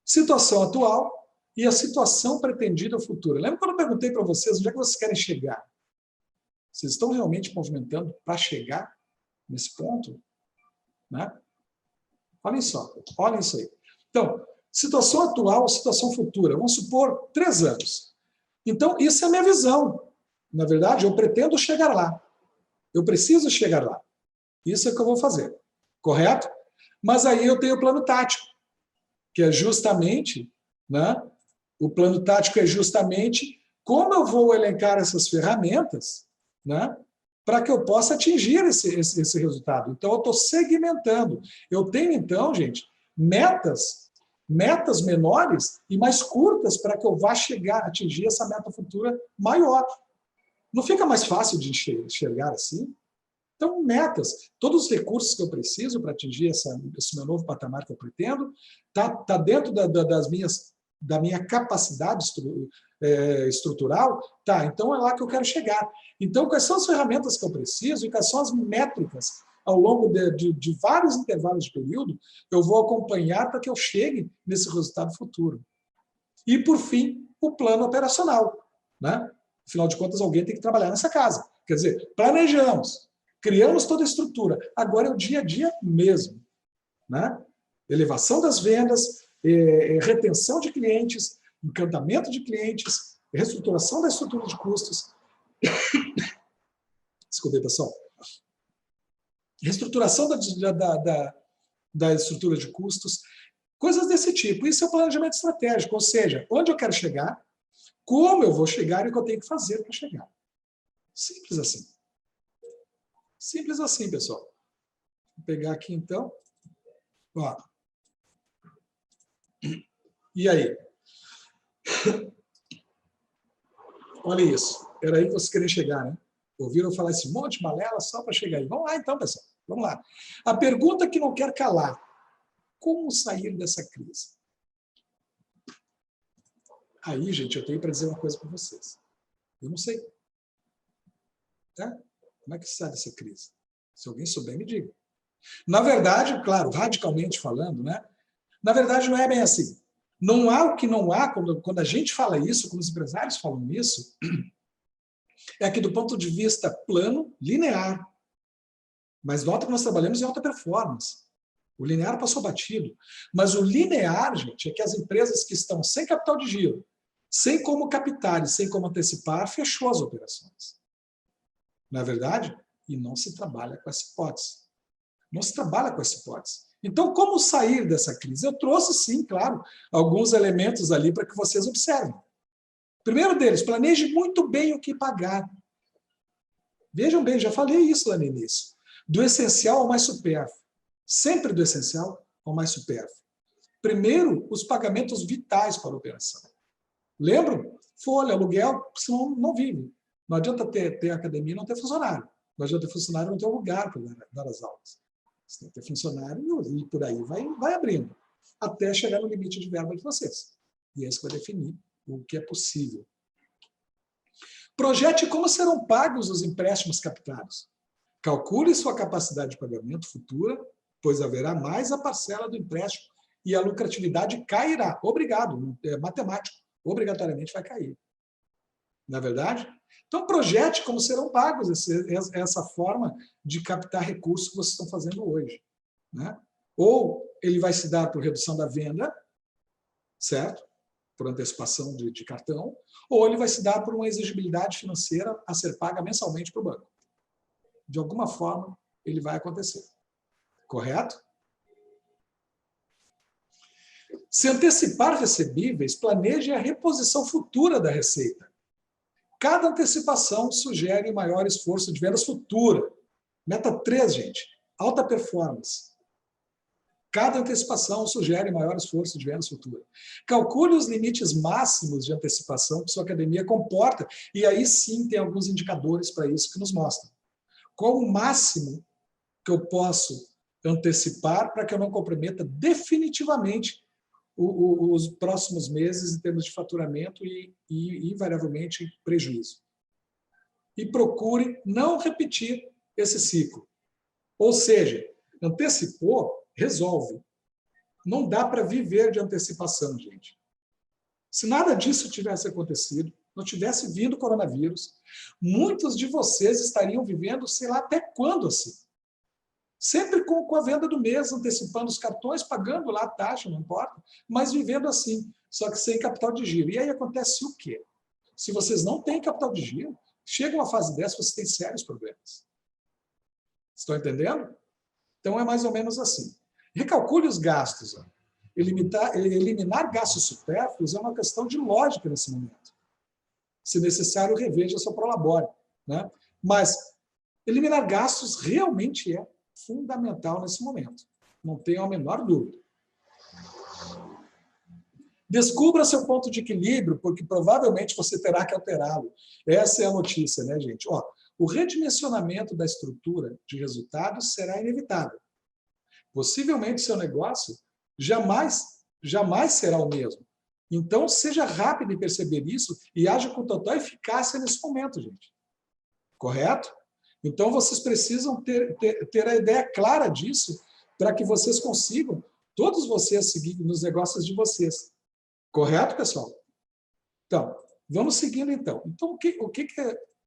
Situação atual e a situação pretendida futura. Lembra quando eu perguntei para vocês onde é que vocês querem chegar? Vocês estão realmente movimentando para chegar nesse ponto? Né? Olhem só, olhem isso aí. Então, situação atual, situação futura. Vamos supor 3 anos. Então, isso é a minha visão. Na verdade, eu pretendo chegar lá. Eu preciso chegar lá. Isso é o que eu vou fazer. Correto? Mas aí eu tenho o plano tático, que é justamente, né? O plano tático é justamente como eu vou elencar essas ferramentas, né? Para que eu possa atingir esse resultado. Então, eu estou segmentando. Eu tenho, então, gente, metas metas menores e mais curtas para que eu vá atingir essa meta futura maior. Não fica mais fácil de enxergar assim? Então, metas, todos os recursos que eu preciso para atingir esse meu novo patamar que eu pretendo, tá dentro da minha capacidade estrutural, tá, então é lá que eu quero chegar. Então, quais são as ferramentas que eu preciso e quais são as métricas ao longo de vários intervalos de período eu vou acompanhar para que eu chegue nesse resultado futuro. E, por fim, o plano operacional, né? Afinal de contas, alguém tem que trabalhar nessa casa. Quer dizer, planejamos, criamos toda a estrutura. Agora é o dia a dia mesmo, né? Elevação das vendas, retenção de clientes, encantamento de clientes, reestruturação da estrutura de custos. Desculpe, pessoal. Reestruturação da estrutura de custos, coisas desse tipo. Isso é o planejamento estratégico, ou seja, onde eu quero chegar, como eu vou chegar e o que eu tenho que fazer para chegar. Simples assim. Simples assim, pessoal. Vou pegar aqui, então. Ó. E aí? Olha isso. Era aí que vocês queriam chegar, né? Ouviram falar esse monte de balela só para chegar aí. Vamos lá, então, pessoal. Vamos lá. A pergunta que não quer calar. Como sair dessa crise? Aí, gente, eu tenho para dizer uma coisa para vocês. Eu não sei. Tá? Como é que se sai dessa crise? Se alguém souber, me diga. Na verdade, claro, radicalmente falando, né? Na verdade, não é bem assim. Não há o que não há, quando a gente fala isso, quando os empresários falam isso, é que do ponto de vista plano, linear. Mas nota que nós trabalhamos em alta performance. O linear passou batido. Mas o linear, gente, é que as empresas que estão sem capital de giro, sem como captar e sem como antecipar, fechou as operações. Não é verdade? E não se trabalha com essa hipótese. Não se trabalha com essa hipótese. Então, como sair dessa crise? Eu trouxe, sim, claro, alguns elementos ali para que vocês observem. Primeiro deles, planeje muito bem o que pagar. Vejam bem, já falei isso lá no início. Do essencial ao mais supérfluo. Sempre do essencial ao mais supérfluo. Primeiro, os pagamentos vitais para a operação. Lembram? Folha, aluguel, senão não vive. Não adianta ter academia e não ter funcionário. Não adianta ter funcionário e não ter um lugar para dar as aulas. Você tem que ter funcionário e por aí vai abrindo. Até chegar no limite de verba de vocês. E é isso que vai definir o que é possível. Projete como serão pagos os empréstimos captados. Calcule sua capacidade de pagamento futura, pois haverá mais a parcela do empréstimo e a lucratividade cairá. Obrigado, é matemático. Obrigatoriamente vai cair. Não é verdade? Então, projete como serão pagos essa forma de captar recursos que vocês estão fazendo hoje. Né? Ou ele vai se dar por redução da venda, certo? Por antecipação de cartão, ou ele vai se dar por uma exigibilidade financeira a ser paga mensalmente para o banco. De alguma forma, ele vai acontecer. Correto? Se antecipar recebíveis, planeje a reposição futura da receita. Cada antecipação sugere maior esforço de vendas futura. Meta 3, gente. Alta performance. Cada antecipação sugere maior esforço de vendas futura. Calcule os limites máximos de antecipação que sua academia comporta. E aí sim tem alguns indicadores para isso que nos mostram. Qual o máximo que eu posso antecipar para que eu não comprometa definitivamente os próximos meses em termos de faturamento e invariavelmente, prejuízo. E procure não repetir esse ciclo. Ou seja, antecipou, resolve. Não dá para viver de antecipação, gente. Se nada disso tivesse acontecido, não tivesse vindo o coronavírus, muitos de vocês estariam vivendo, sei lá, até quando assim? Sempre com a venda do mês, antecipando os cartões, pagando lá a taxa, não importa, mas vivendo assim, só que sem capital de giro. E aí acontece o quê? Se vocês não têm capital de giro, chega uma fase dessa, vocês têm sérios problemas. Estão entendendo? Então é mais ou menos assim. Recalcule os gastos. Ó. Eliminar gastos supérfluos é uma questão de lógica nesse momento. Se necessário, reveja seu prolabore. Né? Mas eliminar gastos realmente é fundamental nesse momento. Não tenho a menor dúvida. Descubra seu ponto de equilíbrio, porque provavelmente você terá que alterá-lo. Essa é a notícia, né, gente? Ó, o redimensionamento da estrutura de resultados será inevitável. Possivelmente seu negócio jamais será o mesmo. Então, seja rápido em perceber isso e haja com total eficácia nesse momento, gente. Correto? Então, vocês precisam ter a ideia clara disso para que vocês consigam, todos vocês, seguir nos negócios de vocês. Correto, pessoal? Então, vamos seguindo, então. Então,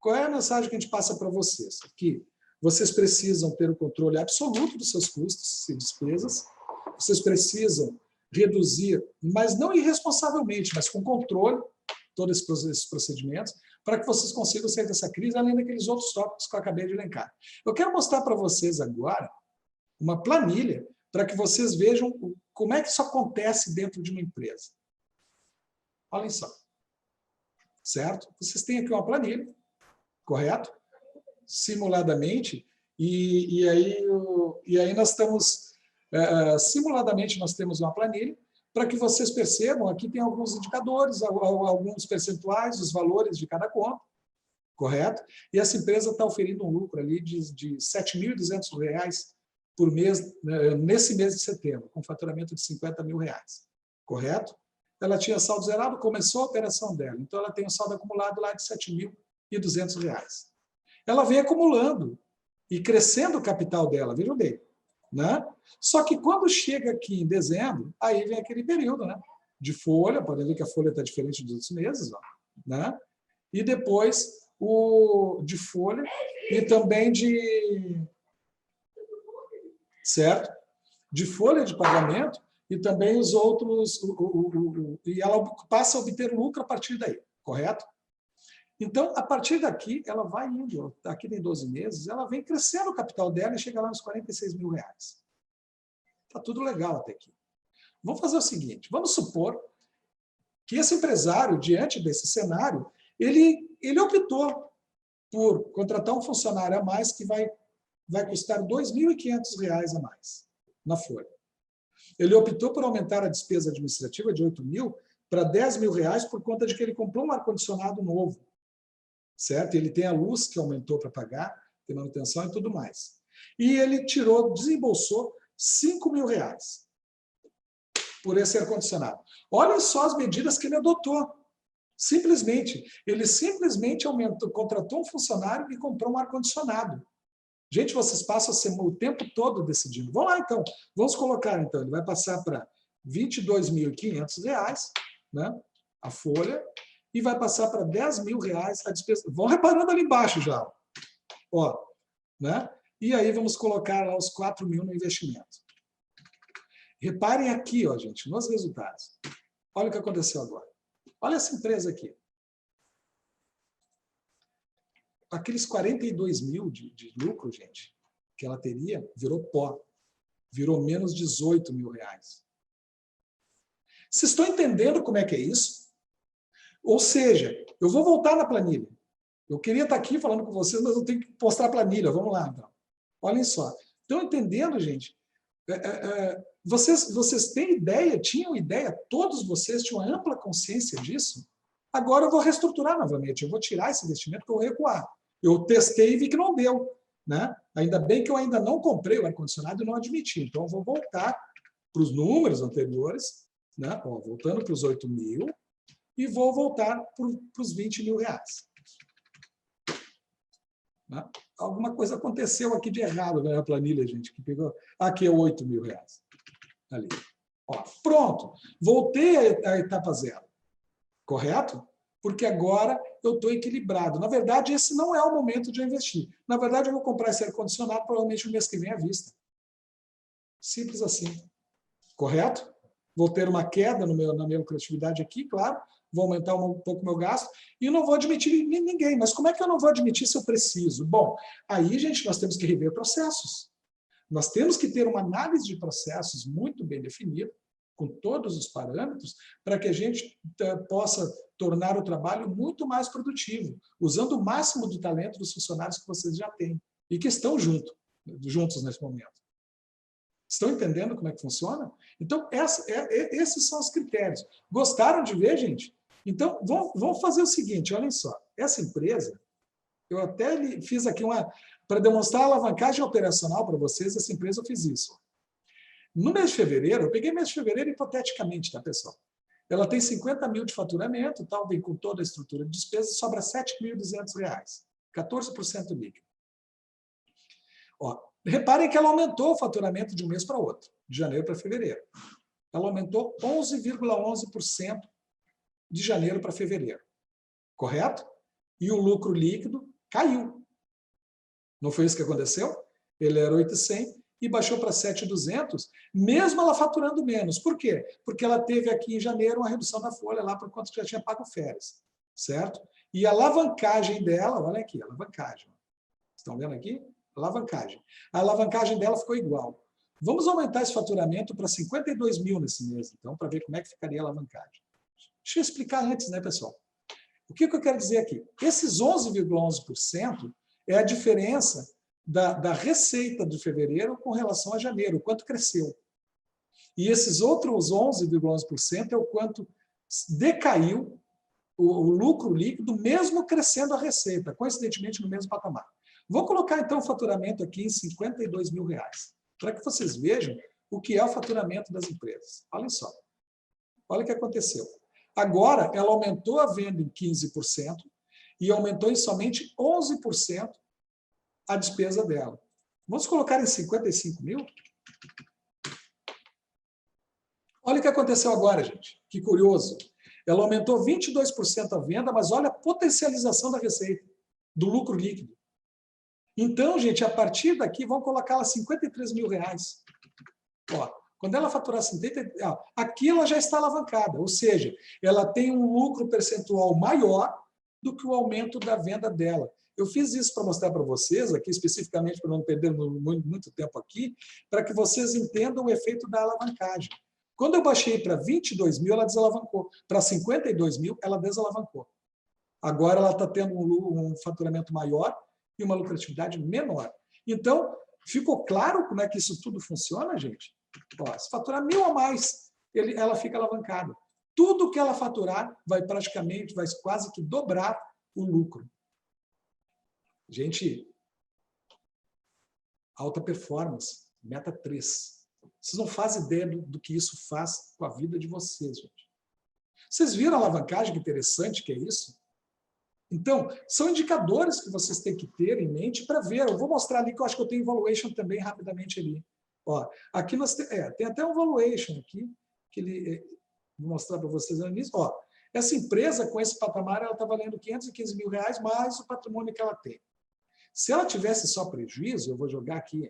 qual é a mensagem que a gente passa para vocês? Que vocês precisam ter o controle absoluto dos seus custos e despesas, vocês precisam reduzir, mas não irresponsavelmente, mas com controle, todos esses procedimentos, para que vocês consigam sair dessa crise, além daqueles outros tópicos que eu acabei de elencar. Eu quero mostrar para vocês agora uma planilha para que vocês vejam como é que isso acontece dentro de uma empresa. Olhem só. Certo? Vocês têm aqui uma planilha, correto? Simuladamente, e aí nós estamos... simuladamente nós temos uma planilha para que vocês percebam, aqui tem alguns indicadores, alguns percentuais, os valores de cada conta, correto? E essa empresa está oferindo um lucro ali de R$ 7.200 por mês, nesse mês de setembro, com faturamento de R$ 50 mil, correto? Ela tinha saldo zerado, começou a operação dela, então ela tem um saldo acumulado lá de R$ 7.200. Ela vem acumulando e crescendo o capital dela, vejam bem. Né? Só que quando chega aqui em dezembro, aí vem aquele período, né? De folha, podem ver que a folha está diferente dos outros meses, ó, né? E depois de folha e também certo? De folha de pagamento e também os outros, e ela passa a obter lucro a partir daí, correto? Então, a partir daqui, ela vai indo, aqui tem 12 meses, ela vem crescendo o capital dela e chega lá nos R$ 46 mil. Está tudo legal até aqui. Vamos fazer o seguinte, vamos supor que esse empresário, diante desse cenário, ele optou por contratar um funcionário a mais que vai custar R$ 2.500 a mais na folha. Ele optou por aumentar a despesa administrativa de R$ 8.000 para R$ 10 mil por conta de que ele comprou um ar-condicionado novo. Certo? Ele tem a luz que aumentou para pagar, tem manutenção e tudo mais. E ele desembolsou R$ 5 mil por esse ar-condicionado. Olhem só as medidas que ele adotou. Simplesmente. Ele simplesmente contratou um funcionário e comprou um ar-condicionado. Gente, vocês passam o tempo todo decidindo. Vamos lá, então. Vamos colocar, então. Ele vai passar para R$ 22.500, né? A folha. E vai passar para R$ 10 mil a despesa. Vão reparando ali embaixo já. Ó, né? E aí vamos colocar lá os 4 mil no investimento. Reparem aqui, ó, gente, nos resultados. Olha o que aconteceu agora. Olha essa empresa aqui. Aqueles 42 mil de lucro, gente, que ela teria, virou pó. Virou menos 18 mil reais. Vocês estão entendendo como é que é isso? Ou seja, eu vou voltar na planilha. Eu queria estar aqui falando com vocês, mas eu tenho que mostrar a planilha. Vamos lá, então. Olhem só. Estão entendendo, gente? Vocês têm ideia, tinham ideia, todos vocês tinham ampla consciência disso? Agora eu vou reestruturar novamente. Eu vou tirar esse investimento, que eu vou recuar. Eu testei e vi que não deu. Né? Ainda bem que eu ainda não comprei o ar-condicionado e não admiti. Então, eu vou voltar para os números anteriores, né? Ó, voltando para os 8 mil, e vou voltar para os 20 mil reais. Né? Alguma coisa aconteceu aqui de errado na planilha, gente, que pegou. Aqui é 8 mil reais. Ali. Ó, pronto. Voltei à etapa zero. Correto? Porque agora eu estou equilibrado. Na verdade, esse não é o momento de eu investir. Na verdade, eu vou comprar esse ar-condicionado provavelmente no mês que vem à vista. Simples assim. Correto? Vou ter uma queda na minha lucratividade aqui, claro. Vou aumentar um pouco o meu gasto e não vou admitir ninguém. Mas como é que eu não vou admitir se eu preciso? Bom, aí, gente, nós temos que rever processos. Nós temos que ter uma análise de processos muito bem definida, com todos os parâmetros, para que a gente possa tornar o trabalho muito mais produtivo, usando o máximo do talento dos funcionários que vocês já têm e que estão juntos nesse momento. Estão entendendo como é que funciona? Então, esses são os critérios. Gostaram de ver, gente? Então, vamos fazer o seguinte, olhem só. Essa empresa, eu até fiz aqui para demonstrar a alavancagem operacional para vocês, essa empresa eu fiz isso. No mês de fevereiro, eu peguei mês de fevereiro hipoteticamente, tá, pessoal? Ela tem 50 mil de faturamento, tal, vem com toda a estrutura de despesa, sobra R$ 7.200, 14% líquido. Ó, reparem que ela aumentou o faturamento de um mês para outro, de janeiro para fevereiro. Ela aumentou 11,11% de janeiro para fevereiro. Correto? E o lucro líquido caiu. Não foi isso que aconteceu? Ele era 800 e baixou para 7.200, mesmo ela faturando menos. Por quê? Porque ela teve aqui em janeiro uma redução da folha lá por conta que já tinha pago férias. Certo? E a alavancagem dela, olha aqui, a alavancagem. Estão vendo aqui? Alavancagem. A alavancagem dela ficou igual. Vamos aumentar esse faturamento para 52 mil nesse mês, então, para ver como é que ficaria a alavancagem. Deixa eu explicar antes, né, pessoal? O que eu quero dizer aqui? Esses 11,11% é a diferença da receita de fevereiro com relação a janeiro, o quanto cresceu. E esses outros 11,11% é o quanto decaiu o lucro líquido, mesmo crescendo a receita, coincidentemente no mesmo patamar. Vou colocar, então, o faturamento aqui em 52 mil reais, para que vocês vejam o que é o faturamento das empresas. Olhem só. Olha o que aconteceu. Agora, ela aumentou a venda em 15% e aumentou em somente 11% a despesa dela. Vamos colocar em 55 mil? Olha o que aconteceu agora, gente. Que curioso. Ela aumentou 22% a venda, mas olha a potencialização da receita, do lucro líquido. Então, gente, a partir daqui, vamos colocar ela 53 mil reais. Ó, quando ela faturar 50, aqui ela já está alavancada, ou seja, ela tem um lucro percentual maior do que o aumento da venda dela. Eu fiz isso para mostrar para vocês, aqui especificamente, para não perder muito tempo aqui, para que vocês entendam o efeito da alavancagem. Quando eu baixei para 22 mil, ela desalavancou. Para 52 mil, ela desalavancou. Agora ela está tendo um faturamento maior e uma lucratividade menor. Então, ficou claro como é que isso tudo funciona, gente? Ó, se faturar 1.000 a mais, ela fica alavancada. Tudo que ela faturar vai quase que dobrar o lucro. Gente, alta performance, meta 3. Vocês não fazem ideia do que isso faz com a vida de vocês, gente. Vocês viram a alavancagem, que interessante que é isso? Então, são indicadores que vocês têm que ter em mente para ver. Eu vou mostrar ali que eu acho que eu tenho valuation também rapidamente ali. Ó, aqui nós tem até um valuation aqui, que vou mostrar para vocês no início. Ó, essa empresa, com esse patamar, ela está valendo 515 mil reais mais o patrimônio que ela tem. Se ela tivesse só prejuízo, eu vou jogar aqui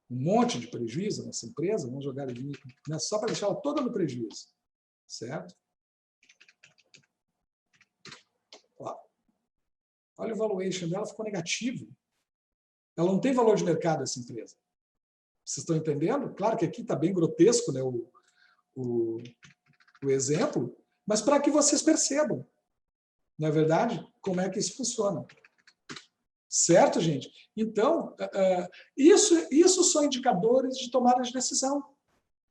um monte de prejuízo nessa empresa, vamos jogar ali, né, só para deixar ela toda no prejuízo. Certo? Ó, olha o valuation dela, ficou negativo. Ela não tem valor de mercado, essa empresa. Vocês estão entendendo? Claro que aqui está bem grotesco, né, o exemplo, mas para que vocês percebam, não é verdade, como é que isso funciona. Certo, gente? Então, isso são indicadores de tomada de decisão.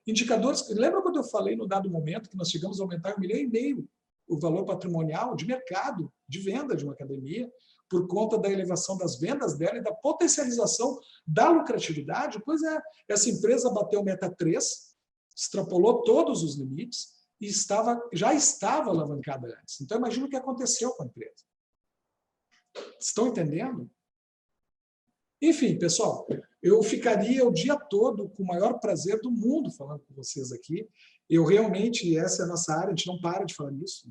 Indicadores, lembra quando eu falei no dado momento que nós chegamos a aumentar 1,5 milhão o valor patrimonial de mercado, de venda de uma academia, por conta da elevação das vendas dela e da potencialização da lucratividade? Pois é, essa empresa bateu meta 3, extrapolou todos os limites e já estava alavancada antes. Então, imagina o que aconteceu com a empresa. Estão entendendo? Enfim, pessoal, eu ficaria o dia todo com o maior prazer do mundo falando com vocês aqui. Eu realmente, essa é a nossa área, a gente não para de falar nisso,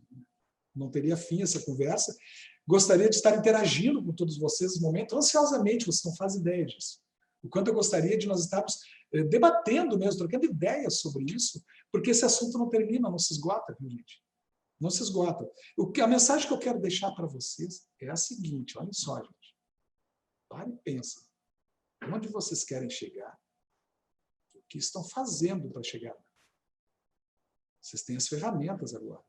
não teria fim essa conversa. Gostaria de estar interagindo com todos vocês nesse momento, ansiosamente, vocês não fazem ideia disso. O quanto eu gostaria de nós estarmos debatendo mesmo, trocando ideias sobre isso, porque esse assunto não termina, não se esgota, viu, gente? Não se esgota. A mensagem que eu quero deixar para vocês é a seguinte, olhem só, gente. Para e pensa. Onde vocês querem chegar? O que estão fazendo para chegar? Vocês têm as ferramentas agora.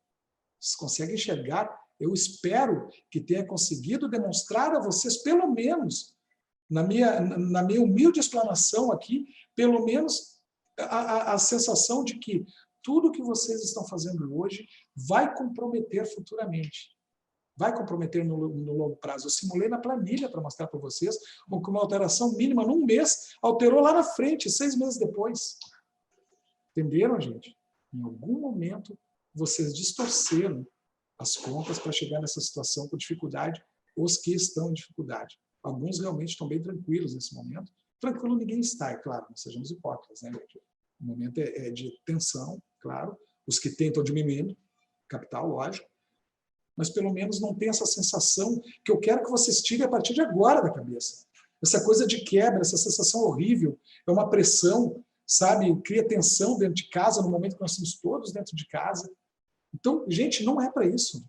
Vocês conseguem enxergar? Eu espero que tenha conseguido demonstrar a vocês, pelo menos, Na minha humilde explanação aqui, pelo menos a sensação de que tudo que vocês estão fazendo hoje vai comprometer futuramente. Vai comprometer no longo prazo. Eu simulei na planilha para mostrar para vocês que uma alteração mínima num mês alterou lá na frente, 6 meses depois. Entenderam, gente? Em algum momento, vocês distorceram as contas para chegar nessa situação com dificuldade, os que estão em dificuldade. Alguns realmente estão bem tranquilos nesse momento. Tranquilo ninguém está, é claro, não sejamos hipócritas, né? O momento é de tensão, claro. Os que tentam diminuindo, capital, lógico. Mas pelo menos não tem essa sensação que eu quero que vocês tirem a partir de agora da cabeça. Essa coisa de quebra, essa sensação horrível, é uma pressão, sabe? Cria tensão dentro de casa, no momento que nós estamos todos dentro de casa. Então, gente, não é para isso.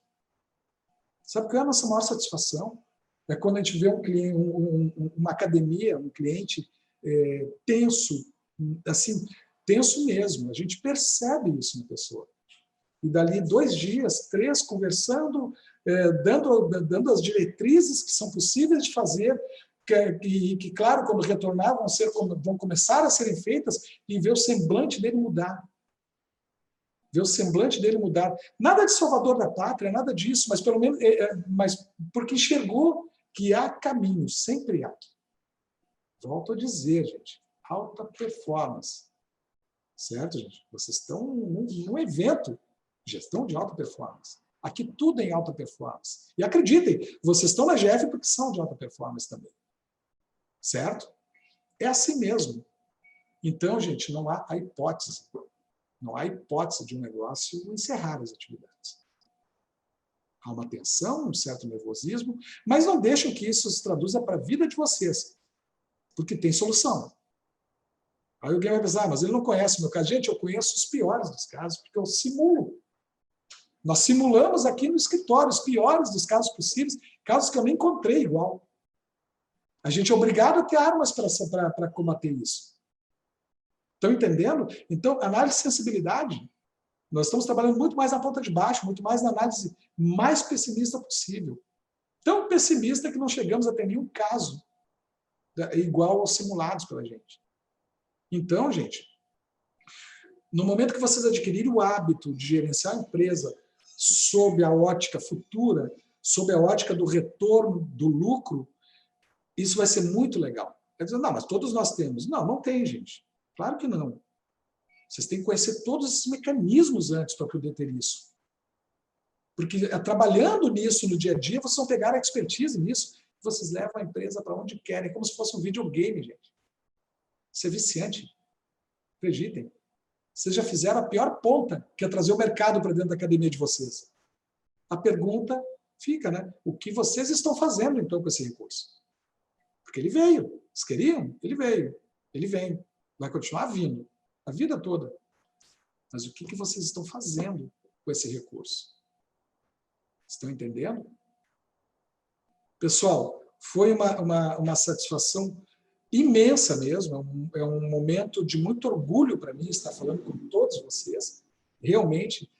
Sabe qual é a nossa maior satisfação? É quando a gente vê um cliente, uma academia, um cliente tenso, assim, tenso mesmo. A gente percebe isso na pessoa. E dali 2 dias, 3, conversando, dando as diretrizes que são possíveis de fazer, que claro, quando retornar, vão começar a serem feitas, e ver o semblante dele mudar. Ver o semblante dele mudar. Nada de salvador da pátria, nada disso, mas pelo menos mas porque enxergou que há caminho, sempre há. Volto a dizer, gente, alta performance. Certo, gente? Vocês estão num evento de gestão de alta performance. Aqui tudo é em alta performance. E acreditem, vocês estão na GF porque são de alta performance também. Certo? É assim mesmo. Então, gente, não há a hipótese. Não há hipótese de um negócio encerrar as atividades. Há uma tensão, um certo nervosismo, mas não deixem que isso se traduza para a vida de vocês, porque tem solução. Aí alguém vai pensar, mas ele não conhece o meu caso. Gente, eu conheço os piores dos casos, porque eu simulo. Nós simulamos aqui no escritório os piores dos casos possíveis, casos que eu nem encontrei igual. A gente é obrigado a ter armas para combater isso. Estão entendendo? Então, análise de sensibilidade. Nós estamos trabalhando muito mais na ponta de baixo, muito mais na análise mais pessimista possível. Tão pessimista que não chegamos a ter nenhum caso igual aos simulados pela gente. Então, gente, no momento que vocês adquirirem o hábito de gerenciar a empresa sob a ótica futura, sob a ótica do retorno, do lucro, isso vai ser muito legal. Quer dizer, não, mas todos nós temos. Não, não tem, gente. Claro que não. Vocês têm que conhecer todos esses mecanismos antes para poder ter isso. Porque trabalhando nisso no dia a dia, vocês vão pegar a expertise nisso, vocês levam a empresa para onde querem, como se fosse um videogame, gente. Isso é viciante. Acreditem. Vocês já fizeram a pior ponta, que é trazer o mercado para dentro da academia de vocês. A pergunta fica, né? O que vocês estão fazendo, então, com esse recurso? Porque ele veio. Vocês queriam? Ele veio. Ele vem. Vai continuar vindo. A vida toda. Mas o que vocês estão fazendo com esse recurso? Estão entendendo? Pessoal, foi uma satisfação imensa mesmo. É um momento de muito orgulho para mim estar falando com todos vocês. Realmente,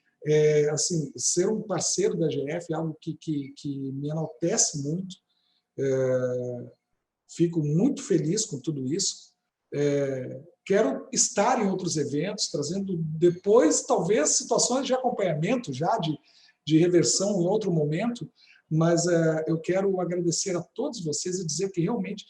assim, ser um parceiro da GF é algo que me enaltece muito. Fico muito feliz com tudo isso. Quero estar em outros eventos, trazendo depois, talvez, situações de acompanhamento, já de reversão em outro momento, mas eu quero agradecer a todos vocês e dizer que realmente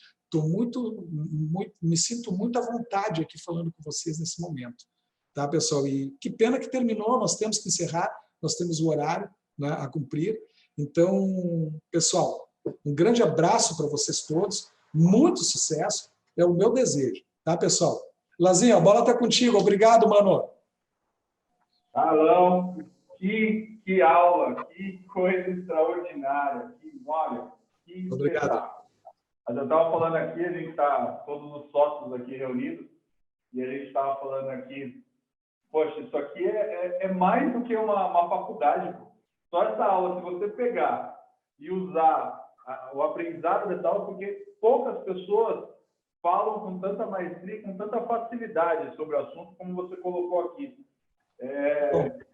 me sinto muito à vontade aqui falando com vocês nesse momento. Tá, pessoal? E que pena que terminou, nós temos que encerrar, nós temos o horário, né, a cumprir. Então, pessoal, um grande abraço para vocês todos, muito sucesso, é o meu desejo. Tá, pessoal? Lazinho, a bola está contigo. Obrigado, mano. Alão, que aula, que coisa extraordinária. Olha, que obrigado. espetáculo. Mas eu estava falando aqui, a gente está, todos os sócios aqui reunidos, e a gente estava falando aqui, poxa, isso aqui é mais do que uma faculdade. Pô. Só essa aula, se você pegar e usar o aprendizado dessa aula, porque poucas pessoas falam com tanta maestria, com tanta facilidade sobre o assunto, como você colocou aqui.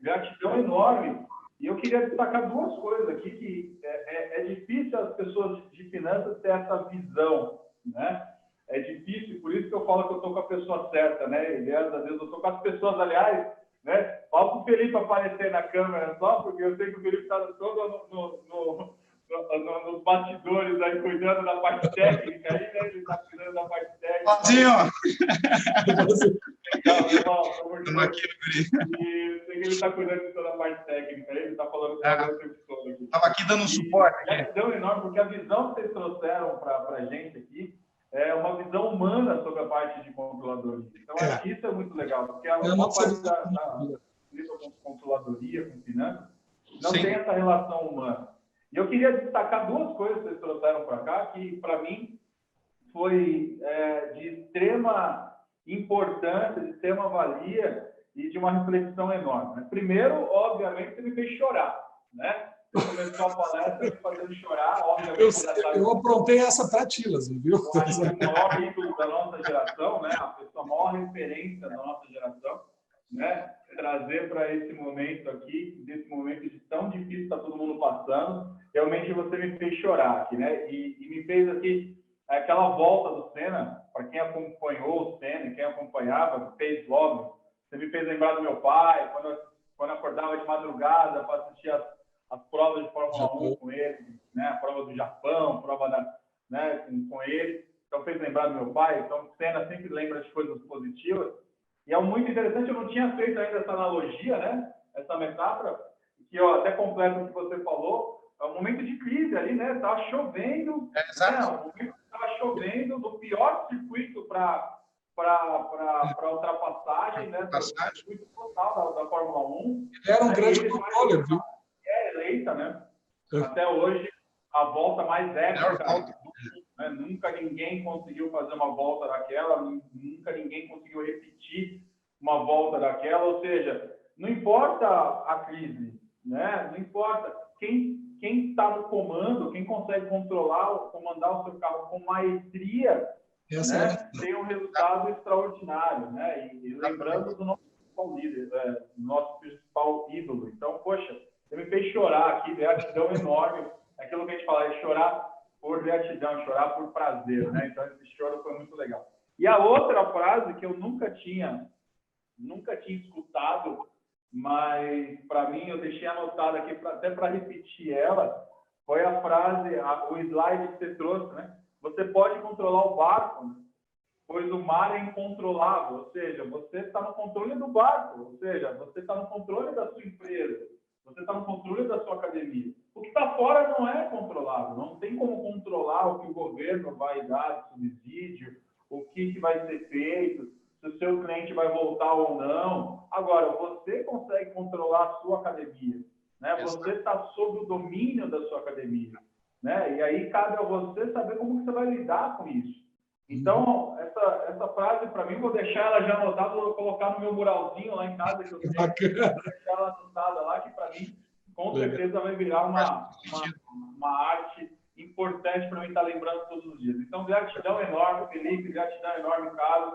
Gratidão enorme. E eu queria destacar 2 coisas aqui, que é difícil as pessoas de finanças ter essa visão né? É difícil, por isso que eu falo que eu estou com a pessoa certa, né? E graças a Deus eu estou com as pessoas, aliás, né? Fala para o Felipe aparecer na câmera só, porque eu sei que o Felipe está todo nos bastidores aí, cuidando da parte técnica aí, né? Ele está cuidando da parte técnica. Sozinho! Legal, Estamos aqui, e eu sei que ele está cuidando de toda a parte técnica, ele está falando com o tempo todo aqui. Estava aqui dando um suporte. É enorme, porque a visão que vocês trouxeram para a gente aqui é uma visão humana sobre a parte de controladoria. Então, acho que isso é muito legal, porque a parte da controladoria, com finanças, não tem essa relação humana. E eu queria destacar duas coisas que vocês trouxeram para cá, que, para mim, foi de extrema importância, de extrema valia e de uma reflexão enorme. Né? Primeiro, obviamente, você me fez chorar, né? Você começou a palestra me fazendo chorar, obviamente. Eu aprontei essa para Tilas, viu? Eu acho que o maior ídolo da nossa geração, né? A pessoa, a maior referência da nossa geração, né? Trazer para esse momento aqui, desse momento de tão difícil, está todo mundo passando, realmente você me fez chorar aqui, né? E me fez aqui aquela volta do Senna, para quem acompanhou o Senna, quem acompanhava, fez logo. Você me fez lembrar do meu pai, quando acordava de madrugada para assistir as provas de Fórmula 1 com ele, né? A prova do Japão, a prova né? com ele. Então, fez lembrar do meu pai. Então, o Senna sempre lembra de coisas positivas. E é muito interessante, eu não tinha feito ainda essa analogia, né? Essa metáfora, que eu até completo o que você falou. É um momento de crise ali, né? Estava chovendo. Exato. Um momento que estava chovendo, no pior circuito para ultrapassagem, né? O circuito total da Fórmula 1. Ele era um grande controller, viu? Eleita, né? Até hoje, a volta mais épica. Né? Nunca ninguém conseguiu fazer uma volta daquela, nunca ninguém conseguiu repetir uma volta daquela. Ou seja, não importa a crise, né? Não importa. Quem está no comando, quem consegue comandar o seu carro com maestria, né? Tem um resultado extraordinário, né? E lembrando do nosso principal líder, nosso principal ídolo. Então, poxa, você me fez chorar aqui, gratidão enorme. Aquilo que a gente fala é chorar por gratidão, chorar por prazer, né? Então, esse choro foi muito legal. E a outra frase que eu nunca tinha escutado, mas para mim eu deixei anotada aqui até para repetir ela, foi a frase, o slide que você trouxe, né? Você pode controlar o barco, né? Pois o mar é incontrolável, ou seja, você está no controle do barco, ou seja, você está no controle da sua empresa, você está no controle da sua academia. O que está fora não é controlável, não tem como controlar o que o governo vai dar de subsídio, o que vai ser feito, se o seu cliente vai voltar ou não. Agora, você consegue controlar a sua academia, né? Você está sob o domínio da sua academia, né? E aí cabe a você saber como você vai lidar com isso. Então, essa frase, para mim, vou deixar ela já anotada, vou colocar no meu muralzinho lá em casa, que eu tenho, vou deixar ela anotada lá, que para mim, com certeza, vai virar uma arte importante para mim estar lembrando todos os dias. Então, gratidão enorme, Felipe, gratidão enorme, Carlos.